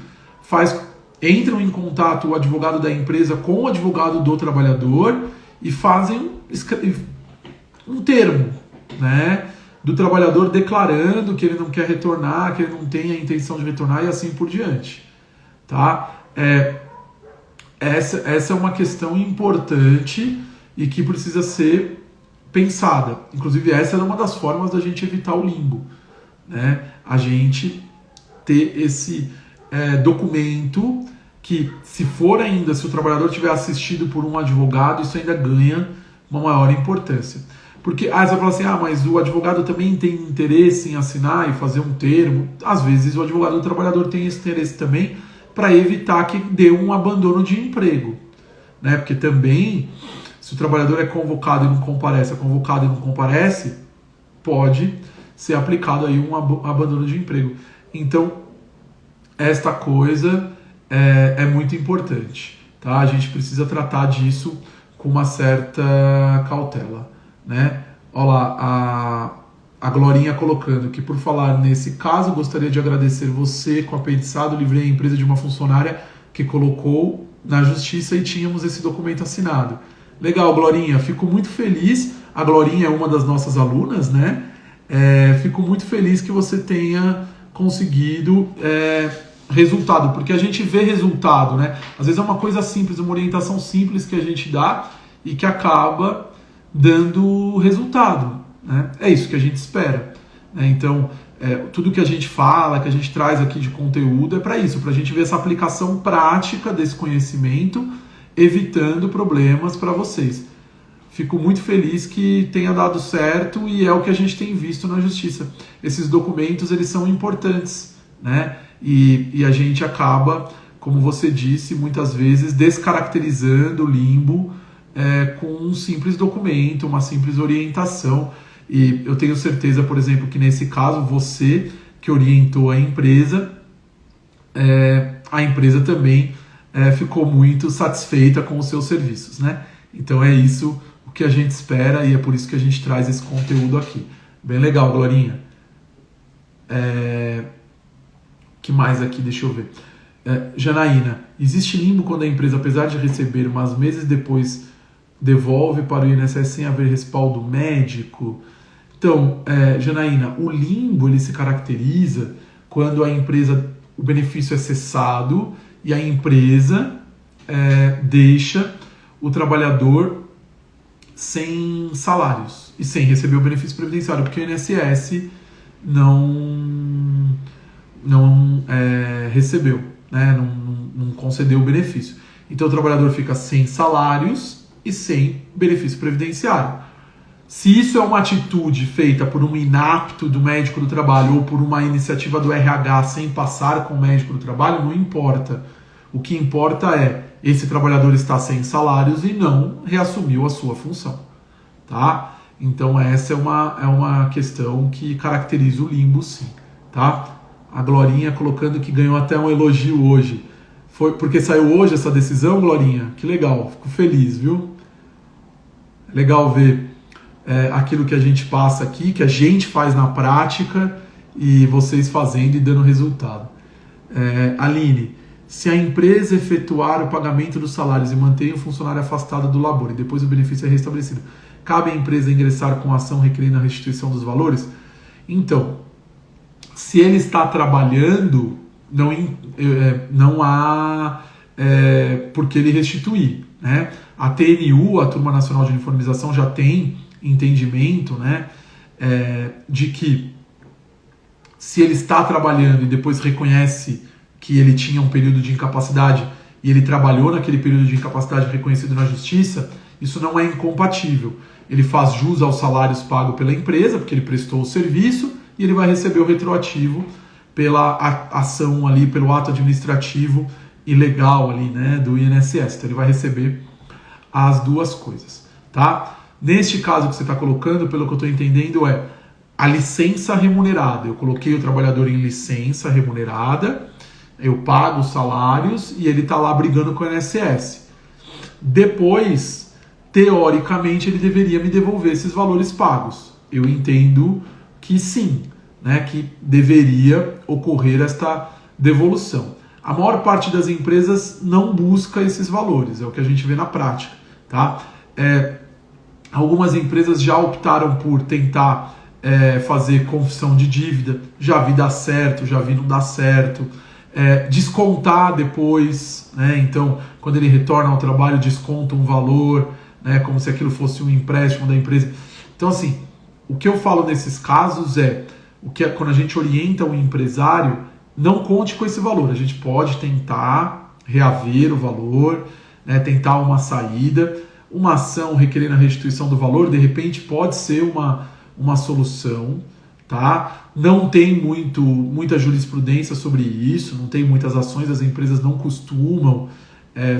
entram em contato o advogado da empresa com o advogado do trabalhador e fazem um termo, né, do trabalhador declarando que ele não quer retornar, que ele não tem a intenção de retornar e assim por diante. Tá? Essa é uma questão importante e que precisa ser pensada. Inclusive, essa era uma das formas da gente evitar o limbo, né? A gente ter esse documento que, se o trabalhador tiver assistido por um advogado, isso ainda ganha uma maior importância. Porque você vai falar assim, mas o advogado também tem interesse em assinar e fazer um termo. Às vezes o advogado do trabalhador tem esse interesse também para evitar que dê um abandono de emprego, né? Porque também, se o trabalhador é convocado e não comparece, pode ser aplicado aí um abandono de emprego. Então, esta coisa é muito importante, tá? A gente precisa tratar disso com uma certa cautela, né? Olha lá, a Glorinha colocando que, por falar nesse caso, gostaria de agradecer você. Com apendicado, livrei a empresa de uma funcionária que colocou na justiça e tínhamos esse documento assinado. Legal, Glorinha, fico muito feliz. A Glorinha é uma das nossas alunas, né? Fico muito feliz que você tenha conseguido resultado, porque a gente vê resultado, né? Às vezes é uma coisa simples, uma orientação simples que a gente dá e que acaba dando resultado, né? É isso que a gente espera, né? Então, tudo que a gente fala, que a gente traz aqui de conteúdo é para isso, para a gente ver essa aplicação prática desse conhecimento, evitando problemas para vocês. Fico muito feliz que tenha dado certo e é o que a gente tem visto na justiça. Esses documentos, eles são importantes, né? E a gente acaba, como você disse, muitas vezes descaracterizando o limbo com um simples documento, uma simples orientação. E eu tenho certeza, por exemplo, que nesse caso, você que orientou a empresa também ficou muito satisfeita com os seus serviços, né? Então é isso o que a gente espera e é por isso que a gente traz esse conteúdo aqui. Bem legal, Glorinha. Que mais aqui? Deixa eu ver. Janaína, existe limbo quando a empresa, apesar de receber, mas meses depois devolve para o INSS sem haver respaldo médico? Então, Janaína, o limbo ele se caracteriza quando o benefício é cessado e a empresa deixa o trabalhador sem salários e sem receber o benefício previdenciário, porque o INSS não recebeu, né? Não concedeu o benefício. Então o trabalhador fica sem salários e sem benefício previdenciário. Se isso é uma atitude feita por um inapto do médico do trabalho ou por uma iniciativa do RH sem passar com o médico do trabalho, não importa. O que importa é esse trabalhador está sem salários e não reassumiu a sua função, tá? Então essa é uma questão que caracteriza o limbo, sim, tá? A Glorinha colocando que ganhou até um elogio hoje. Foi porque saiu hoje essa decisão, Glorinha? Que legal, fico feliz, viu? Legal ver aquilo que a gente passa aqui, que a gente faz na prática e vocês fazendo e dando resultado. Aline, se a empresa efetuar o pagamento dos salários e mantém o funcionário afastado do labor e depois o benefício é restabelecido, cabe à empresa ingressar com ação requerendo a restituição dos valores? Então, se ele está trabalhando, não há por que ele restituir, né? A TNU, a Turma Nacional de Uniformização, já tem entendimento, né, de que se ele está trabalhando e depois reconhece que ele tinha um período de incapacidade e ele trabalhou naquele período de incapacidade reconhecido na justiça, isso não é incompatível. Ele faz jus aos salários pagos pela empresa, porque ele prestou o serviço, e ele vai receber o retroativo pela ação ali, pelo ato administrativo e legal ali, né, do INSS. Então ele vai receber as duas coisas, tá? Neste caso que você está colocando, pelo que eu estou entendendo, é a licença remunerada. Eu coloquei o trabalhador em licença remunerada, eu pago os salários e ele está lá brigando com o INSS. Depois, teoricamente, ele deveria me devolver esses valores pagos. Eu entendo que sim, né, que deveria ocorrer esta devolução. A maior parte das empresas não busca esses valores, é o que a gente vê na prática, tá? Algumas empresas já optaram por tentar fazer confissão de dívida, já vi dar certo, já vi não dar certo, descontar depois, né? Então, quando ele retorna ao trabalho, desconta um valor, né, como se aquilo fosse um empréstimo da empresa. Então, assim, o que eu falo nesses casos quando a gente orienta um empresário, não conte com esse valor. A gente pode tentar reaver o valor, né, tentar uma saída, uma ação requerendo a restituição do valor, de repente pode ser uma solução, tá? Não tem muita jurisprudência sobre isso, não tem muitas ações, as empresas não costumam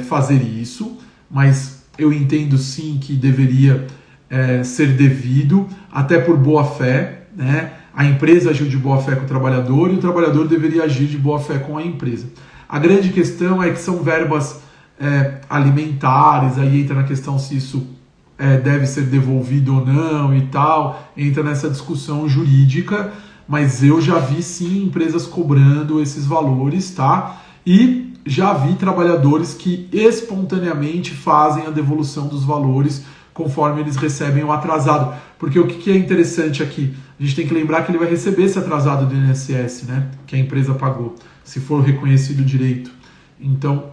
fazer isso, mas eu entendo sim que deveria ser devido, até por boa fé, né? A empresa agiu de boa fé com o trabalhador e o trabalhador deveria agir de boa fé com a empresa. A grande questão é que são verbas alimentares, aí entra na questão se isso deve ser devolvido ou não e tal, entra nessa discussão jurídica, mas eu já vi sim empresas cobrando esses valores, tá? E já vi trabalhadores que espontaneamente fazem a devolução dos valores conforme eles recebem o atrasado. Porque o que é interessante aqui? A gente tem que lembrar que ele vai receber esse atrasado do INSS, né? Que a empresa pagou, se for reconhecido o direito. Então,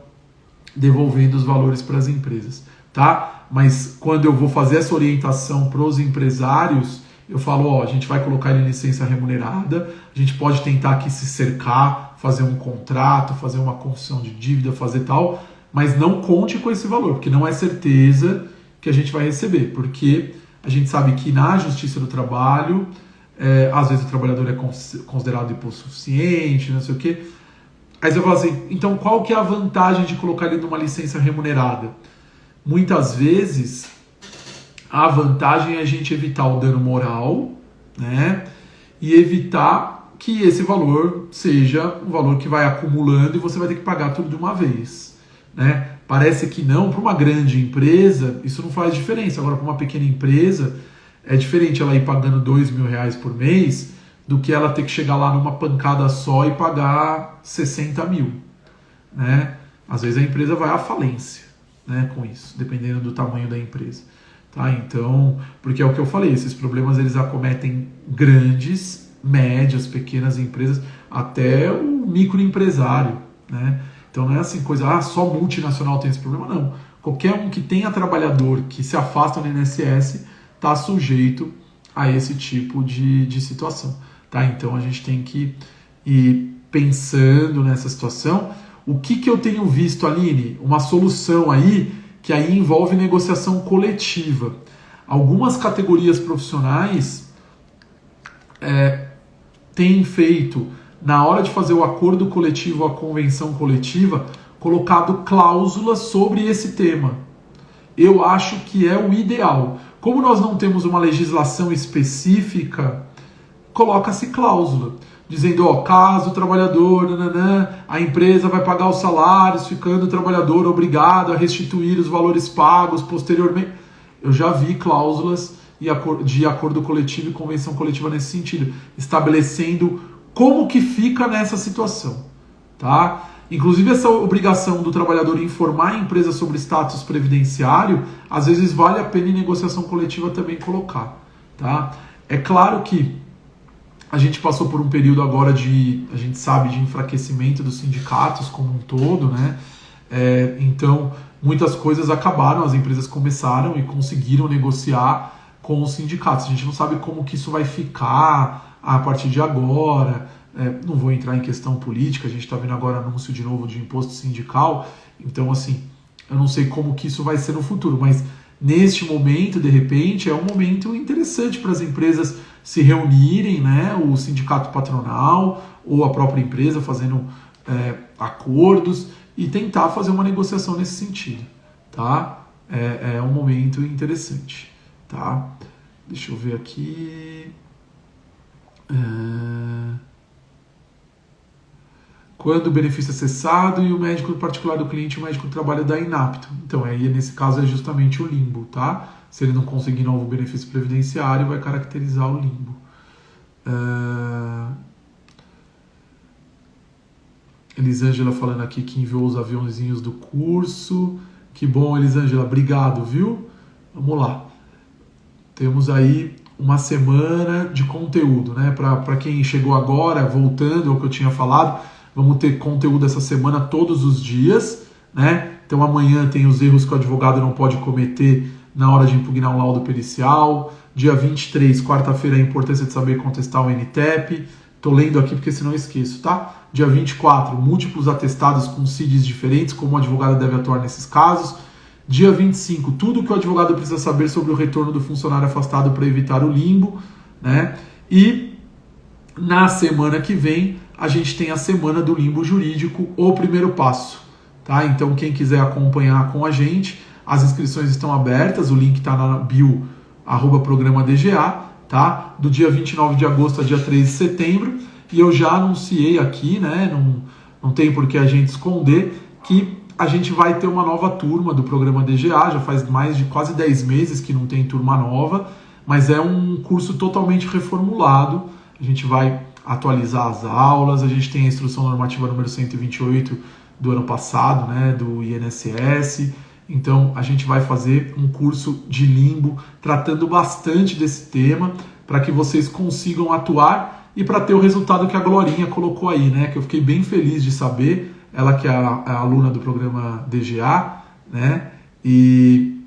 devolvendo os valores para as empresas, tá? Mas quando eu vou fazer essa orientação para os empresários, eu falo, a gente vai colocar ele em licença remunerada, a gente pode tentar aqui se cercar, fazer um contrato, fazer uma confissão de dívida, fazer tal, mas não conte com esse valor, porque não é certeza que a gente vai receber, porque a gente sabe que na Justiça do Trabalho, às vezes o trabalhador é considerado hipossuficiente, não sei o quê. Aí você fala assim, então qual que é a vantagem de colocar ele numa licença remunerada? Muitas vezes, a vantagem é a gente evitar o dano moral, né? E evitar que esse valor seja um valor que vai acumulando e você vai ter que pagar tudo de uma vez, né? Parece que não, para uma grande empresa, isso não faz diferença. Agora, para uma pequena empresa, é diferente ela ir pagando R$2.000 por mês do que ela ter que chegar lá numa pancada só e pagar 60 mil, né? Às vezes a empresa vai à falência, né, com isso, dependendo do tamanho da empresa, tá? Então, porque é o que eu falei, esses problemas eles acometem grandes, médias, pequenas empresas, até o microempresário, né? Então não é assim coisa, só multinacional tem esse problema, não. Qualquer um que tenha trabalhador que se afasta do INSS está sujeito a esse tipo de situação, tá? Então a gente tem que ir pensando nessa situação. O que eu tenho visto, Aline? Uma solução aí que aí envolve negociação coletiva. Algumas categorias profissionais têm feito, na hora de fazer o acordo coletivo, a convenção coletiva, colocado cláusulas sobre esse tema. Eu acho que é o ideal. Como nós não temos uma legislação específica, coloca-se cláusula, dizendo, caso o trabalhador, a empresa vai pagar os salários, ficando o trabalhador obrigado a restituir os valores pagos posteriormente. Eu já vi cláusulas de acordo coletivo e convenção coletiva nesse sentido, estabelecendo como que fica nessa situação, tá? Inclusive essa obrigação do trabalhador informar a empresa sobre status previdenciário, às vezes vale a pena em negociação coletiva também colocar, tá? É claro que a gente passou por um período agora a gente sabe, de enfraquecimento dos sindicatos como um todo, né? Então, muitas coisas acabaram, as empresas começaram e conseguiram negociar com os sindicatos. A gente não sabe como que isso vai ficar a partir de agora. Não vou entrar em questão política, a gente está vendo agora anúncio de novo de imposto sindical, então assim, eu não sei como que isso vai ser no futuro, mas neste momento, de repente, é um momento interessante para as empresas se reunirem, né, o sindicato patronal ou a própria empresa fazendo acordos e tentar fazer uma negociação nesse sentido, tá? É um momento interessante, tá? Deixa eu ver aqui... Quando o benefício é cessado e o médico particular do cliente, o médico trabalha da inapto. Então, aí nesse caso é justamente o limbo, tá? Se ele não conseguir novo benefício previdenciário, vai caracterizar o limbo. Elisângela falando aqui que enviou os aviãozinhos do curso. Que bom, Elisângela, obrigado, viu? Vamos lá. Temos aí uma semana de conteúdo, né? Para quem chegou agora, voltando ao que eu tinha falado, vamos ter conteúdo essa semana todos os dias, né? Então amanhã tem os erros que o advogado não pode cometer na hora de impugnar um laudo pericial. Dia 23, quarta-feira, a importância de saber contestar o NTEP. Tô lendo aqui porque senão eu esqueço, tá? Dia 24, múltiplos atestados com CIDs diferentes, como o advogado deve atuar nesses casos. Dia 25, tudo que o advogado precisa saber sobre o retorno do funcionário afastado para evitar o limbo, né? E na semana que vem, a gente tem a semana do limbo jurídico, o primeiro passo, tá? Então, quem quiser acompanhar com a gente, as inscrições estão abertas, o link está na bio, @programadga, tá? Do dia 29 de agosto a dia 13 de setembro, e eu já anunciei aqui, né? Não tem por que a gente esconder, que a gente vai ter uma nova turma do programa DGA, já faz mais de quase 10 meses que não tem turma nova, mas é um curso totalmente reformulado, a gente vai atualizar as aulas, a gente tem a instrução normativa número 128 do ano passado, né, do INSS, então a gente vai fazer um curso de limbo tratando bastante desse tema, para que vocês consigam atuar e para ter o resultado que a Glorinha colocou aí, né, que eu fiquei bem feliz de saber, ela que é a aluna do programa DGA, né? E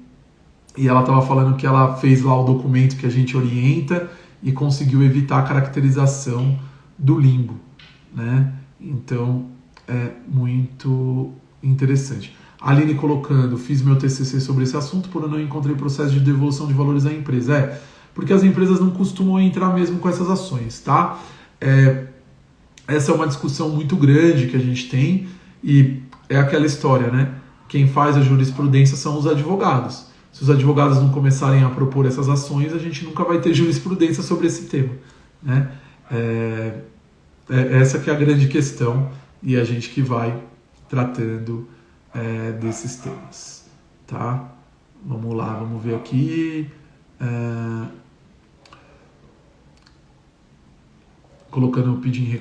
ela estava falando que ela fez lá o documento que a gente orienta e conseguiu evitar a caracterização do limbo, né? Então, é muito interessante. A Aline colocando, fiz meu TCC sobre esse assunto, porém não encontrei processo de devolução de valores à empresa. Porque as empresas não costumam entrar mesmo com essas ações, tá? Essa é uma discussão muito grande que a gente tem e é aquela história, né? Quem faz a jurisprudência são os advogados. Se os advogados não começarem a propor essas ações, a gente nunca vai ter jurisprudência sobre esse tema, né? Essa que é a grande questão e a gente que vai tratando desses temas, tá? Vamos lá, vamos ver aqui. Colocando o pedido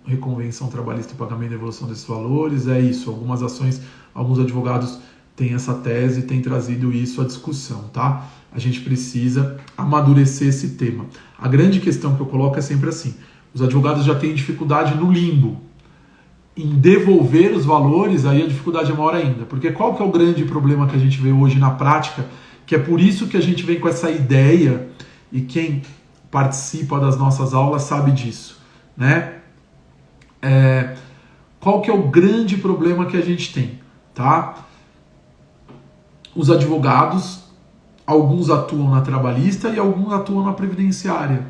reconvenção trabalhista e pagamento e devolução desses valores, é isso, algumas ações, alguns advogados têm essa tese, têm trazido isso à discussão, tá? A gente precisa amadurecer esse tema. A grande questão que eu coloco é sempre assim, os advogados já têm dificuldade no limbo, em devolver os valores, aí a dificuldade é maior ainda, porque qual que é o grande problema que a gente vê hoje na prática, que é por isso que a gente vem com essa ideia, e quem participa das nossas aulas sabe disso, né? Qual que é o grande problema que a gente tem, tá? Os advogados, alguns atuam na trabalhista e alguns atuam na previdenciária.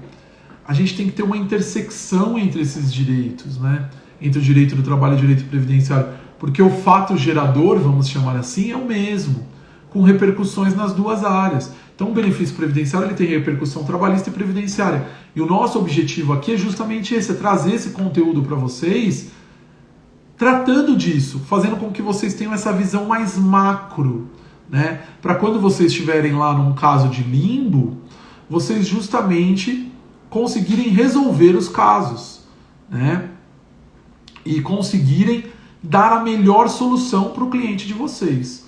A gente tem que ter uma intersecção entre esses direitos, né? Entre o direito do trabalho e o direito previdenciário, porque o fato gerador, vamos chamar assim, é o mesmo, com repercussões nas duas áreas. Então o benefício previdenciário ele tem repercussão trabalhista e previdenciária. E o nosso objetivo aqui é justamente esse, é trazer esse conteúdo para vocês, tratando disso, fazendo com que vocês tenham essa visão mais macro, né? Para quando vocês estiverem lá num caso de limbo, vocês justamente conseguirem resolver os casos, né? E conseguirem dar a melhor solução para o cliente de vocês.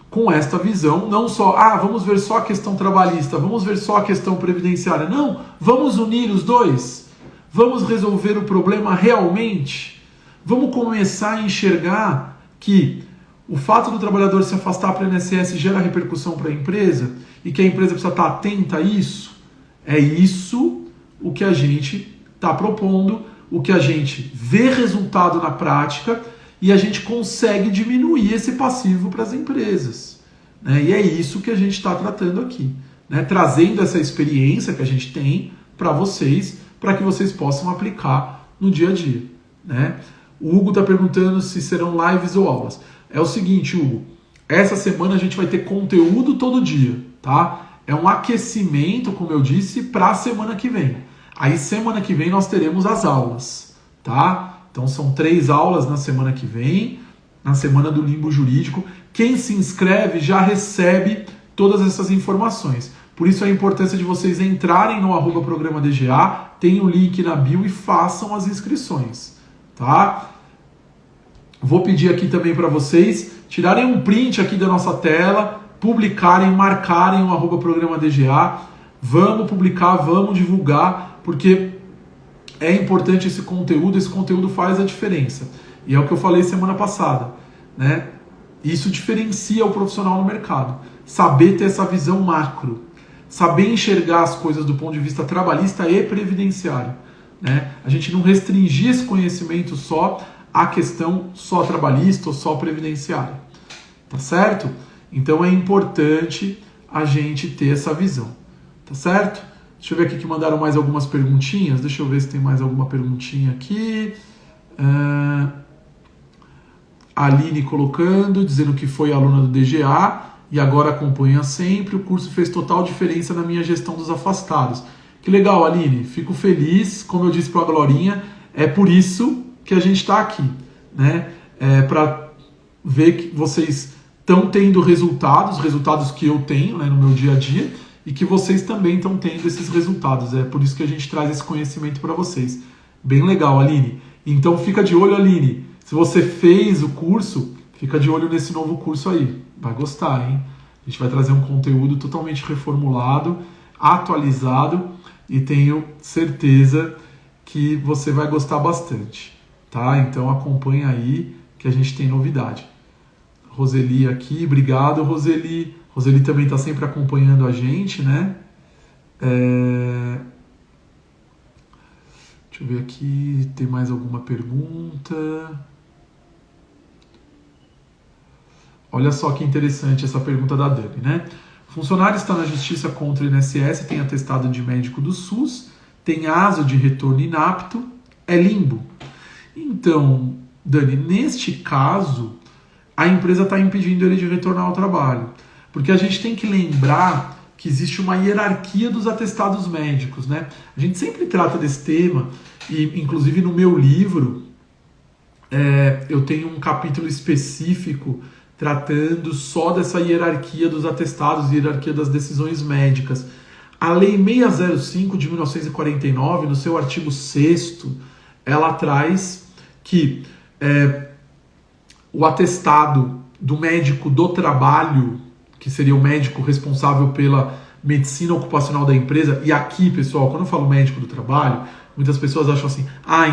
Com esta visão, não só, vamos ver só a questão trabalhista, vamos ver só a questão previdenciária. Não, vamos unir os dois. Vamos resolver o problema realmente. Vamos começar a enxergar que o fato do trabalhador se afastar para o INSS gera repercussão para a empresa e que a empresa precisa estar atenta a isso? É isso o que a gente está propondo, o que a gente vê resultado na prática e a gente consegue diminuir esse passivo para as empresas, né? E é isso que a gente está tratando aqui, né? Trazendo essa experiência que a gente tem para vocês, para que vocês possam aplicar no dia a dia, né? O Hugo está perguntando se serão lives ou aulas. É o seguinte, Hugo, essa semana a gente vai ter conteúdo todo dia, tá? É um aquecimento, como eu disse, para a semana que vem. Aí semana que vem nós teremos as aulas, tá? Então são 3 aulas na semana que vem, na semana do limbo jurídico. Quem se inscreve já recebe todas essas informações. Por isso a importância de vocês entrarem no @programadga, tem o link na bio e façam as inscrições, tá? Vou pedir aqui também para vocês tirarem um print aqui da nossa tela, publicarem, marcarem o @programadga. Vamos publicar, vamos divulgar, porque é importante esse conteúdo faz a diferença. E é o que eu falei semana passada, né? Isso diferencia o profissional no mercado. Saber ter essa visão macro, saber enxergar as coisas do ponto de vista trabalhista e previdenciário, né? A gente não restringir esse conhecimento só à questão só trabalhista ou só previdenciária, tá certo? Então é importante a gente ter essa visão, tá certo? Deixa eu ver aqui que mandaram mais algumas perguntinhas. Deixa eu ver se tem mais alguma perguntinha aqui. A Aline colocando, dizendo que foi aluna do DGA e agora acompanha sempre. O curso fez total diferença na minha gestão dos afastados. Que legal, Aline. Fico feliz. Como eu disse para a Glorinha, é por isso que a gente está aqui, né? Para ver que vocês estão tendo resultados que eu tenho, né, no meu dia a dia, e que vocês também estão tendo esses resultados. É por isso que a gente traz esse conhecimento para vocês. Bem legal, Aline. Então fica de olho, Aline. Se você fez o curso, fica de olho nesse novo curso aí. Vai gostar, hein? A gente vai trazer um conteúdo totalmente reformulado, atualizado, e tenho certeza que você vai gostar bastante, tá? Então acompanha aí que a gente tem novidade. Roseli aqui, obrigado, Roseli. Roseli também está sempre acompanhando a gente, né? Deixa eu ver aqui, tem mais alguma pergunta? Olha só que interessante essa pergunta da Dani, né? O funcionário está na justiça contra o INSS, tem atestado de médico do SUS, tem aso de retorno inapto, é limbo. Então, Dani, neste caso, a empresa está impedindo ele de retornar ao trabalho. Porque a gente tem que lembrar que existe uma hierarquia dos atestados médicos, né? A gente sempre trata desse tema, e inclusive no meu livro, eu tenho um capítulo específico tratando só dessa hierarquia dos atestados, hierarquia das decisões médicas. A Lei 605 de 1949, no seu artigo 6º, ela traz que o atestado do médico do trabalho, que seria o médico responsável pela medicina ocupacional da empresa, e aqui, pessoal, quando eu falo médico do trabalho, muitas pessoas acham assim,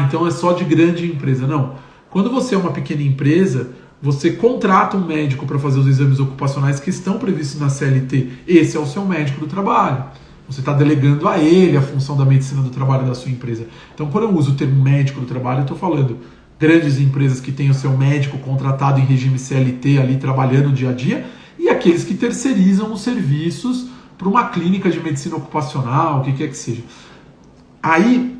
então é só de grande empresa. Não. Quando você é uma pequena empresa, você contrata um médico para fazer os exames ocupacionais que estão previstos na CLT. Esse é o seu médico do trabalho. Você está delegando a ele a função da medicina do trabalho da sua empresa. Então, quando eu uso o termo médico do trabalho, eu estou falando grandes empresas que têm o seu médico contratado em regime CLT ali trabalhando dia a dia, e aqueles que terceirizam os serviços para uma clínica de medicina ocupacional, o que quer que seja. Aí,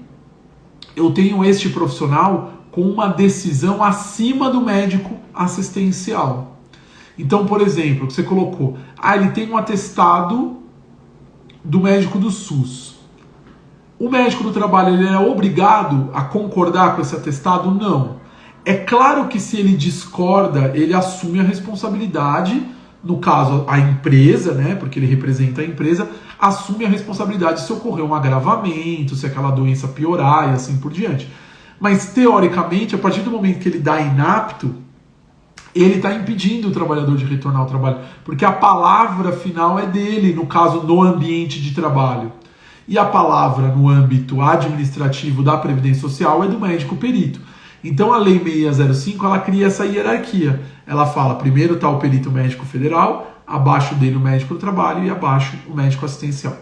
eu tenho este profissional com uma decisão acima do médico assistencial. Então, por exemplo, você colocou, ele tem um atestado do médico do SUS. O médico do trabalho ele é obrigado a concordar com esse atestado? Não. É claro que se ele discorda, ele assume a responsabilidade, no caso a empresa, né, porque ele representa a empresa, assume a responsabilidade se ocorrer um agravamento, se aquela doença piorar e assim por diante. Mas, teoricamente, a partir do momento que ele dá inapto, ele está impedindo o trabalhador de retornar ao trabalho, porque a palavra final é dele, no caso, no ambiente de trabalho. E a palavra no âmbito administrativo da Previdência Social é do médico perito. Então a Lei 605 ela cria essa hierarquia. Ela fala, primeiro está o perito médico federal, abaixo dele o médico do trabalho e abaixo o médico assistencial.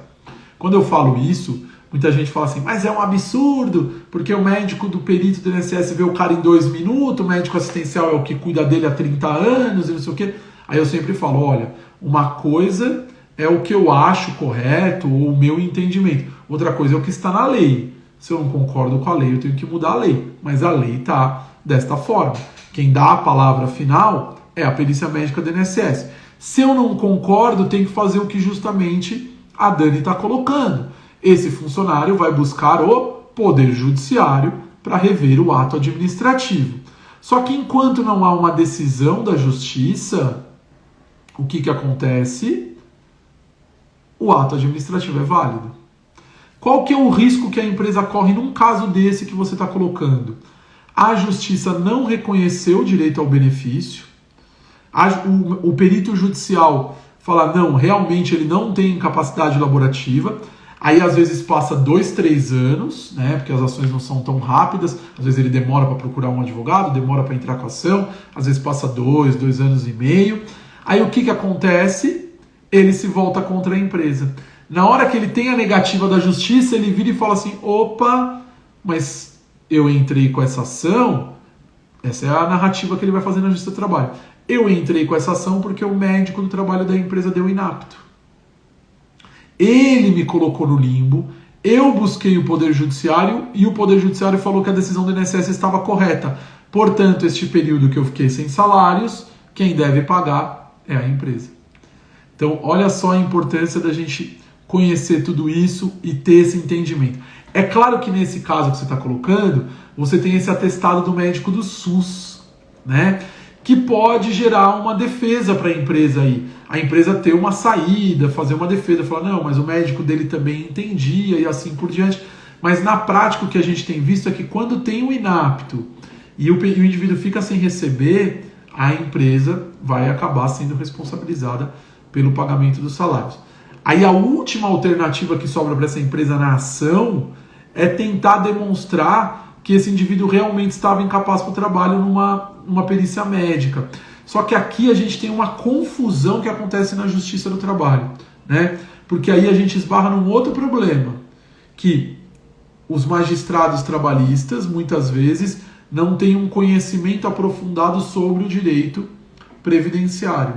Quando eu falo isso, muita gente fala assim, mas é um absurdo, porque o médico do perito do INSS vê o cara em 2 minutos, o médico assistencial é o que cuida dele há 30 anos e não sei o quê. Aí eu sempre falo, olha, uma coisa é o que eu acho correto ou o meu entendimento. Outra coisa é o que está na lei. Se eu não concordo com a lei, eu tenho que mudar a lei. Mas a lei está desta forma. Quem dá a palavra final é a perícia médica do INSS. Se eu não concordo, tem que fazer o que justamente a Dani está colocando. Esse funcionário vai buscar o Poder Judiciário para rever o ato administrativo. Só que enquanto não há uma decisão da Justiça, o que acontece? O ato administrativo é válido. Qual que é o risco que a empresa corre num caso desse que você está colocando? A Justiça não reconheceu o direito ao benefício, o perito judicial fala, não, realmente ele não tem capacidade laborativa, aí às vezes passa 2, 3 anos, né, porque as ações não são tão rápidas, às vezes ele demora para procurar um advogado, demora para entrar com a ação, às vezes passa 2 anos e meio, aí o que acontece? Ele se volta contra a empresa. Na hora que ele tem a negativa da justiça, ele vira e fala assim, opa, mas eu entrei com essa ação, essa é a narrativa que ele vai fazer na Justiça do Trabalho. Eu entrei com essa ação porque o médico do trabalho da empresa deu inapto. Ele me colocou no limbo, eu busquei o Poder Judiciário e o Poder Judiciário falou que a decisão do INSS estava correta. Portanto, este período que eu fiquei sem salários, quem deve pagar é a empresa. Então, olha só a importância da gente conhecer tudo isso e ter esse entendimento. É claro que nesse caso que você está colocando, você tem esse atestado do médico do SUS, né? Que pode gerar uma defesa para a empresa aí. A empresa ter uma saída, fazer uma defesa, falar, não, mas o médico dele também entendia e assim por diante. Mas na prática o que a gente tem visto é que quando tem o inapto e o indivíduo fica sem receber, a empresa vai acabar sendo responsabilizada pelo pagamento dos salários. Aí a última alternativa que sobra para essa empresa na ação é tentar demonstrar que esse indivíduo realmente estava incapaz para o trabalho numa perícia médica. Só que aqui a gente tem uma confusão que acontece na Justiça do Trabalho, né? Porque aí a gente esbarra num outro problema, que os magistrados trabalhistas, muitas vezes, não têm um conhecimento aprofundado sobre o direito previdenciário.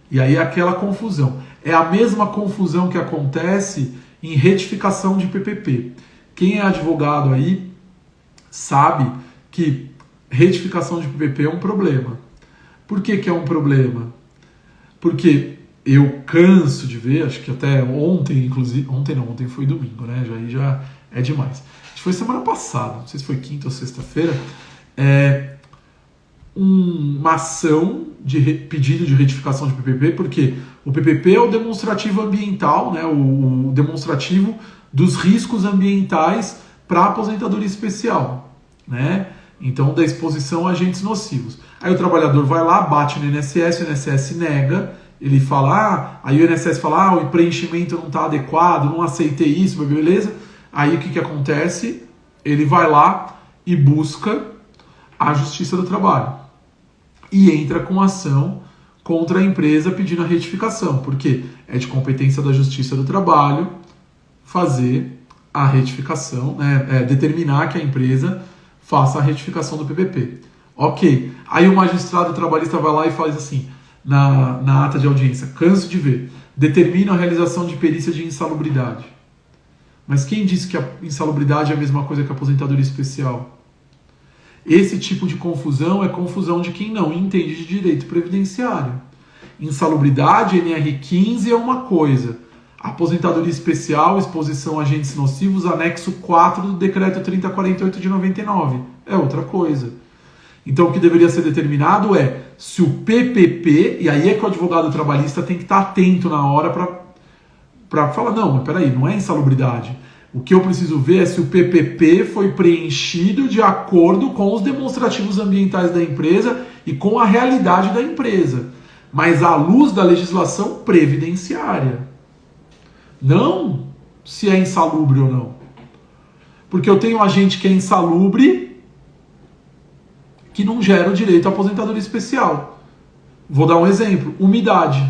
E aí é aquela confusão. É a mesma confusão que acontece em retificação de PPP. Quem é advogado aí sabe que retificação de PPP é um problema. Por que é um problema? Porque eu canso de ver, acho que até ontem, inclusive, ontem foi domingo, né? Já é demais. Acho que foi semana passada, não sei se foi quinta ou sexta-feira, uma ação de pedido de retificação de PPP, porque o PPP é o demonstrativo ambiental, né, o demonstrativo dos riscos ambientais para a aposentadoria especial, né? Então, da exposição a agentes nocivos. Aí o trabalhador vai lá, bate no INSS, o INSS nega, ele fala, aí o INSS fala, o preenchimento não está adequado, não aceitei isso, beleza? Aí o que acontece? Ele vai lá e busca a Justiça do Trabalho e entra com ação contra a empresa pedindo a retificação, porque é de competência da Justiça do Trabalho fazer a retificação, né, determinar que a empresa faça a retificação do PPP. Ok. Aí o magistrado trabalhista vai lá e faz assim, na ata de audiência, canso de ver, determina a realização de perícia de insalubridade. Mas quem disse que a insalubridade é a mesma coisa que a aposentadoria especial? Esse tipo de confusão é confusão de quem não entende de direito previdenciário. Insalubridade, NR15 é uma coisa. Aposentadoria especial, exposição a agentes nocivos, anexo 4 do decreto 3048 de 99. É outra coisa. Então o que deveria ser determinado é se o PPP, e aí é que o advogado trabalhista tem que estar atento na hora para falar, não, mas peraí, não é insalubridade. O que eu preciso ver é se o PPP foi preenchido de acordo com os demonstrativos ambientais da empresa e com a realidade da empresa, mas à luz da legislação previdenciária. Não se é insalubre ou não. Porque eu tenho um agente que é insalubre que não gera o direito à aposentadoria especial. Vou dar um exemplo: umidade.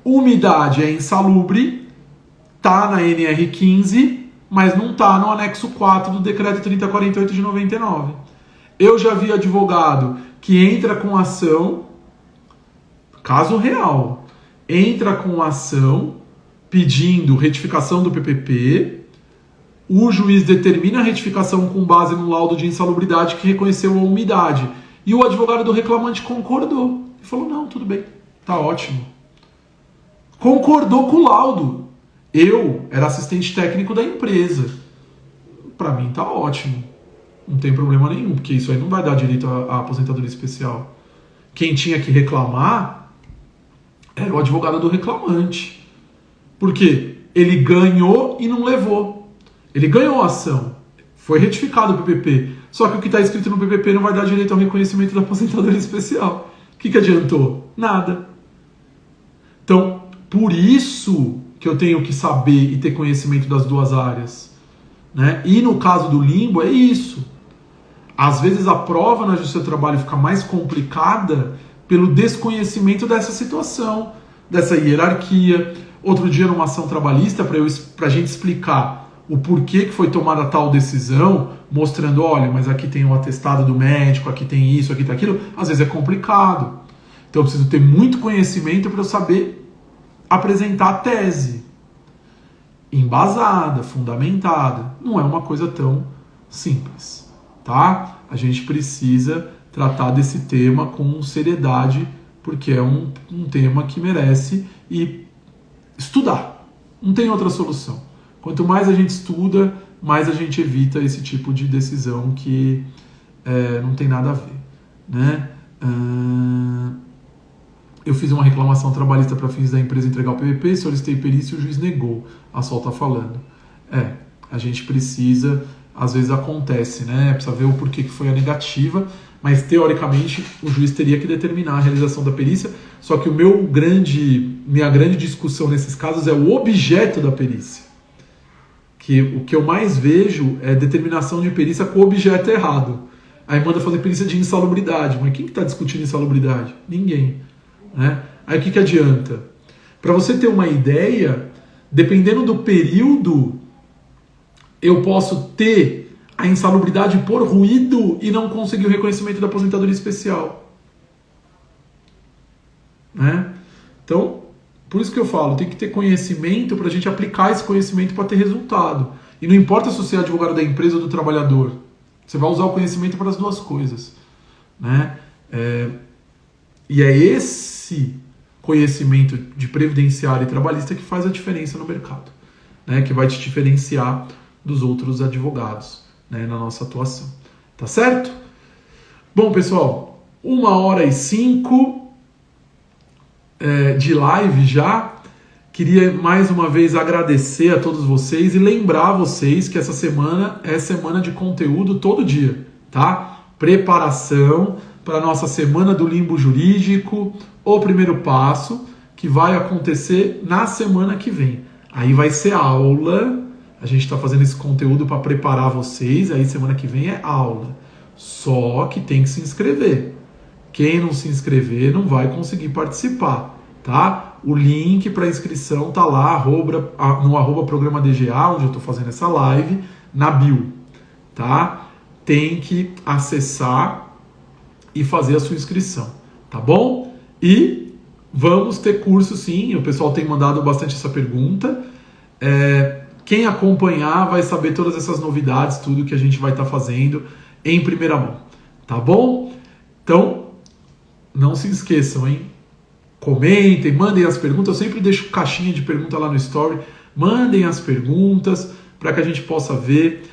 Umidade é insalubre, está na NR15, mas não está no anexo 4 do decreto 3048 de 99. Eu já vi advogado que entra com ação, caso real, entra com ação pedindo retificação do PPP, o juiz determina a retificação com base no laudo de insalubridade que reconheceu a umidade. E o advogado do reclamante concordou. E falou, não, tudo bem, tá ótimo. Concordou com o laudo. Eu era assistente técnico da empresa. Para mim tá ótimo. Não tem problema nenhum, porque isso aí não vai dar direito à aposentadoria especial. Quem tinha que reclamar era o advogado do reclamante. Por quê? Ele ganhou e não levou. Ele ganhou a ação. Foi retificado o PPP. Só que o que está escrito no PPP não vai dar direito ao reconhecimento da aposentadoria especial. O que adiantou? Nada. Então, por isso que eu tenho que saber e ter conhecimento das duas áreas. Né? E no caso do limbo, é isso. Às vezes a prova na Justiça do Trabalho fica mais complicada pelo desconhecimento dessa situação, dessa hierarquia. Outro dia, numa ação trabalhista, para a gente explicar o porquê que foi tomada tal decisão, mostrando, olha, mas aqui tem o atestado do médico, aqui tem isso, aqui tem aquilo, às vezes é complicado. Então eu preciso ter muito conhecimento para eu saber apresentar a tese embasada, fundamentada. Não é uma coisa tão simples, tá? A gente precisa tratar desse tema com seriedade, porque é um tema que merece estudar. Não tem outra solução. Quanto mais a gente estuda, mais a gente evita esse tipo de decisão que não tem nada a ver. Né? Eu fiz uma reclamação trabalhista para fins da empresa entregar o PPP, solicitei perícia e o juiz negou. A Sol está falando. A gente precisa, às vezes acontece, né? Precisa ver o porquê que foi a negativa, mas teoricamente o juiz teria que determinar a realização da perícia, só que minha grande discussão nesses casos é o objeto da perícia. Que o que eu mais vejo é determinação de perícia com o objeto errado. Aí manda fazer perícia de insalubridade. Mas quem que está discutindo insalubridade? Ninguém. Né? Aí o que adianta? Para você ter uma ideia, dependendo do período, eu posso ter a insalubridade por ruído e não conseguir o reconhecimento da aposentadoria especial. Né? Então, por isso que eu falo, tem que ter conhecimento para a gente aplicar esse conhecimento para ter resultado. E não importa se você é advogado da empresa ou do trabalhador, você vai usar o conhecimento para as duas coisas. Né? E é esse conhecimento de previdenciário e trabalhista que faz a diferença no mercado, né? Que vai te diferenciar dos outros advogados, né? Na nossa atuação. Tá certo? Bom, pessoal, 1h05 de live já. Queria mais uma vez agradecer a todos vocês e lembrar vocês que essa semana é semana de conteúdo todo dia, tá? Preparação para a nossa semana do limbo jurídico, o primeiro passo, que vai acontecer na semana que vem. Aí vai ser aula, a gente está fazendo esse conteúdo para preparar vocês, aí semana que vem é aula. Só que tem que se inscrever. Quem não se inscrever não vai conseguir participar, tá? O link para inscrição tá lá no @programa DGA, onde eu estou fazendo essa live, na bio, tá? Tem que acessar e fazer a sua inscrição, tá bom? E vamos ter curso sim, o pessoal tem mandado bastante essa pergunta. Quem acompanhar vai saber todas essas novidades, tudo que a gente vai estar fazendo em primeira mão, tá bom? Então, não se esqueçam, hein? Comentem, mandem as perguntas, eu sempre deixo caixinha de pergunta lá no Story, mandem as perguntas para que a gente possa ver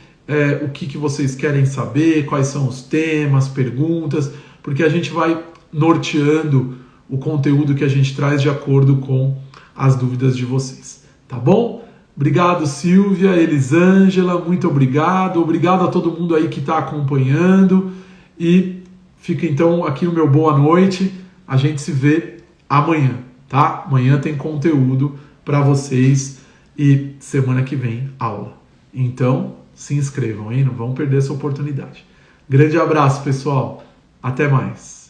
o que vocês querem saber, quais são os temas, perguntas, porque a gente vai norteando o conteúdo que a gente traz de acordo com as dúvidas de vocês, tá bom? Obrigado, Silvia, Elisângela, muito obrigado. Obrigado a todo mundo aí que está acompanhando. E fica então aqui no meu boa noite. A gente se vê amanhã, tá? Amanhã tem conteúdo para vocês e semana que vem aula. Então, se inscrevam, hein? Não vão perder essa oportunidade. Grande abraço, pessoal. Até mais.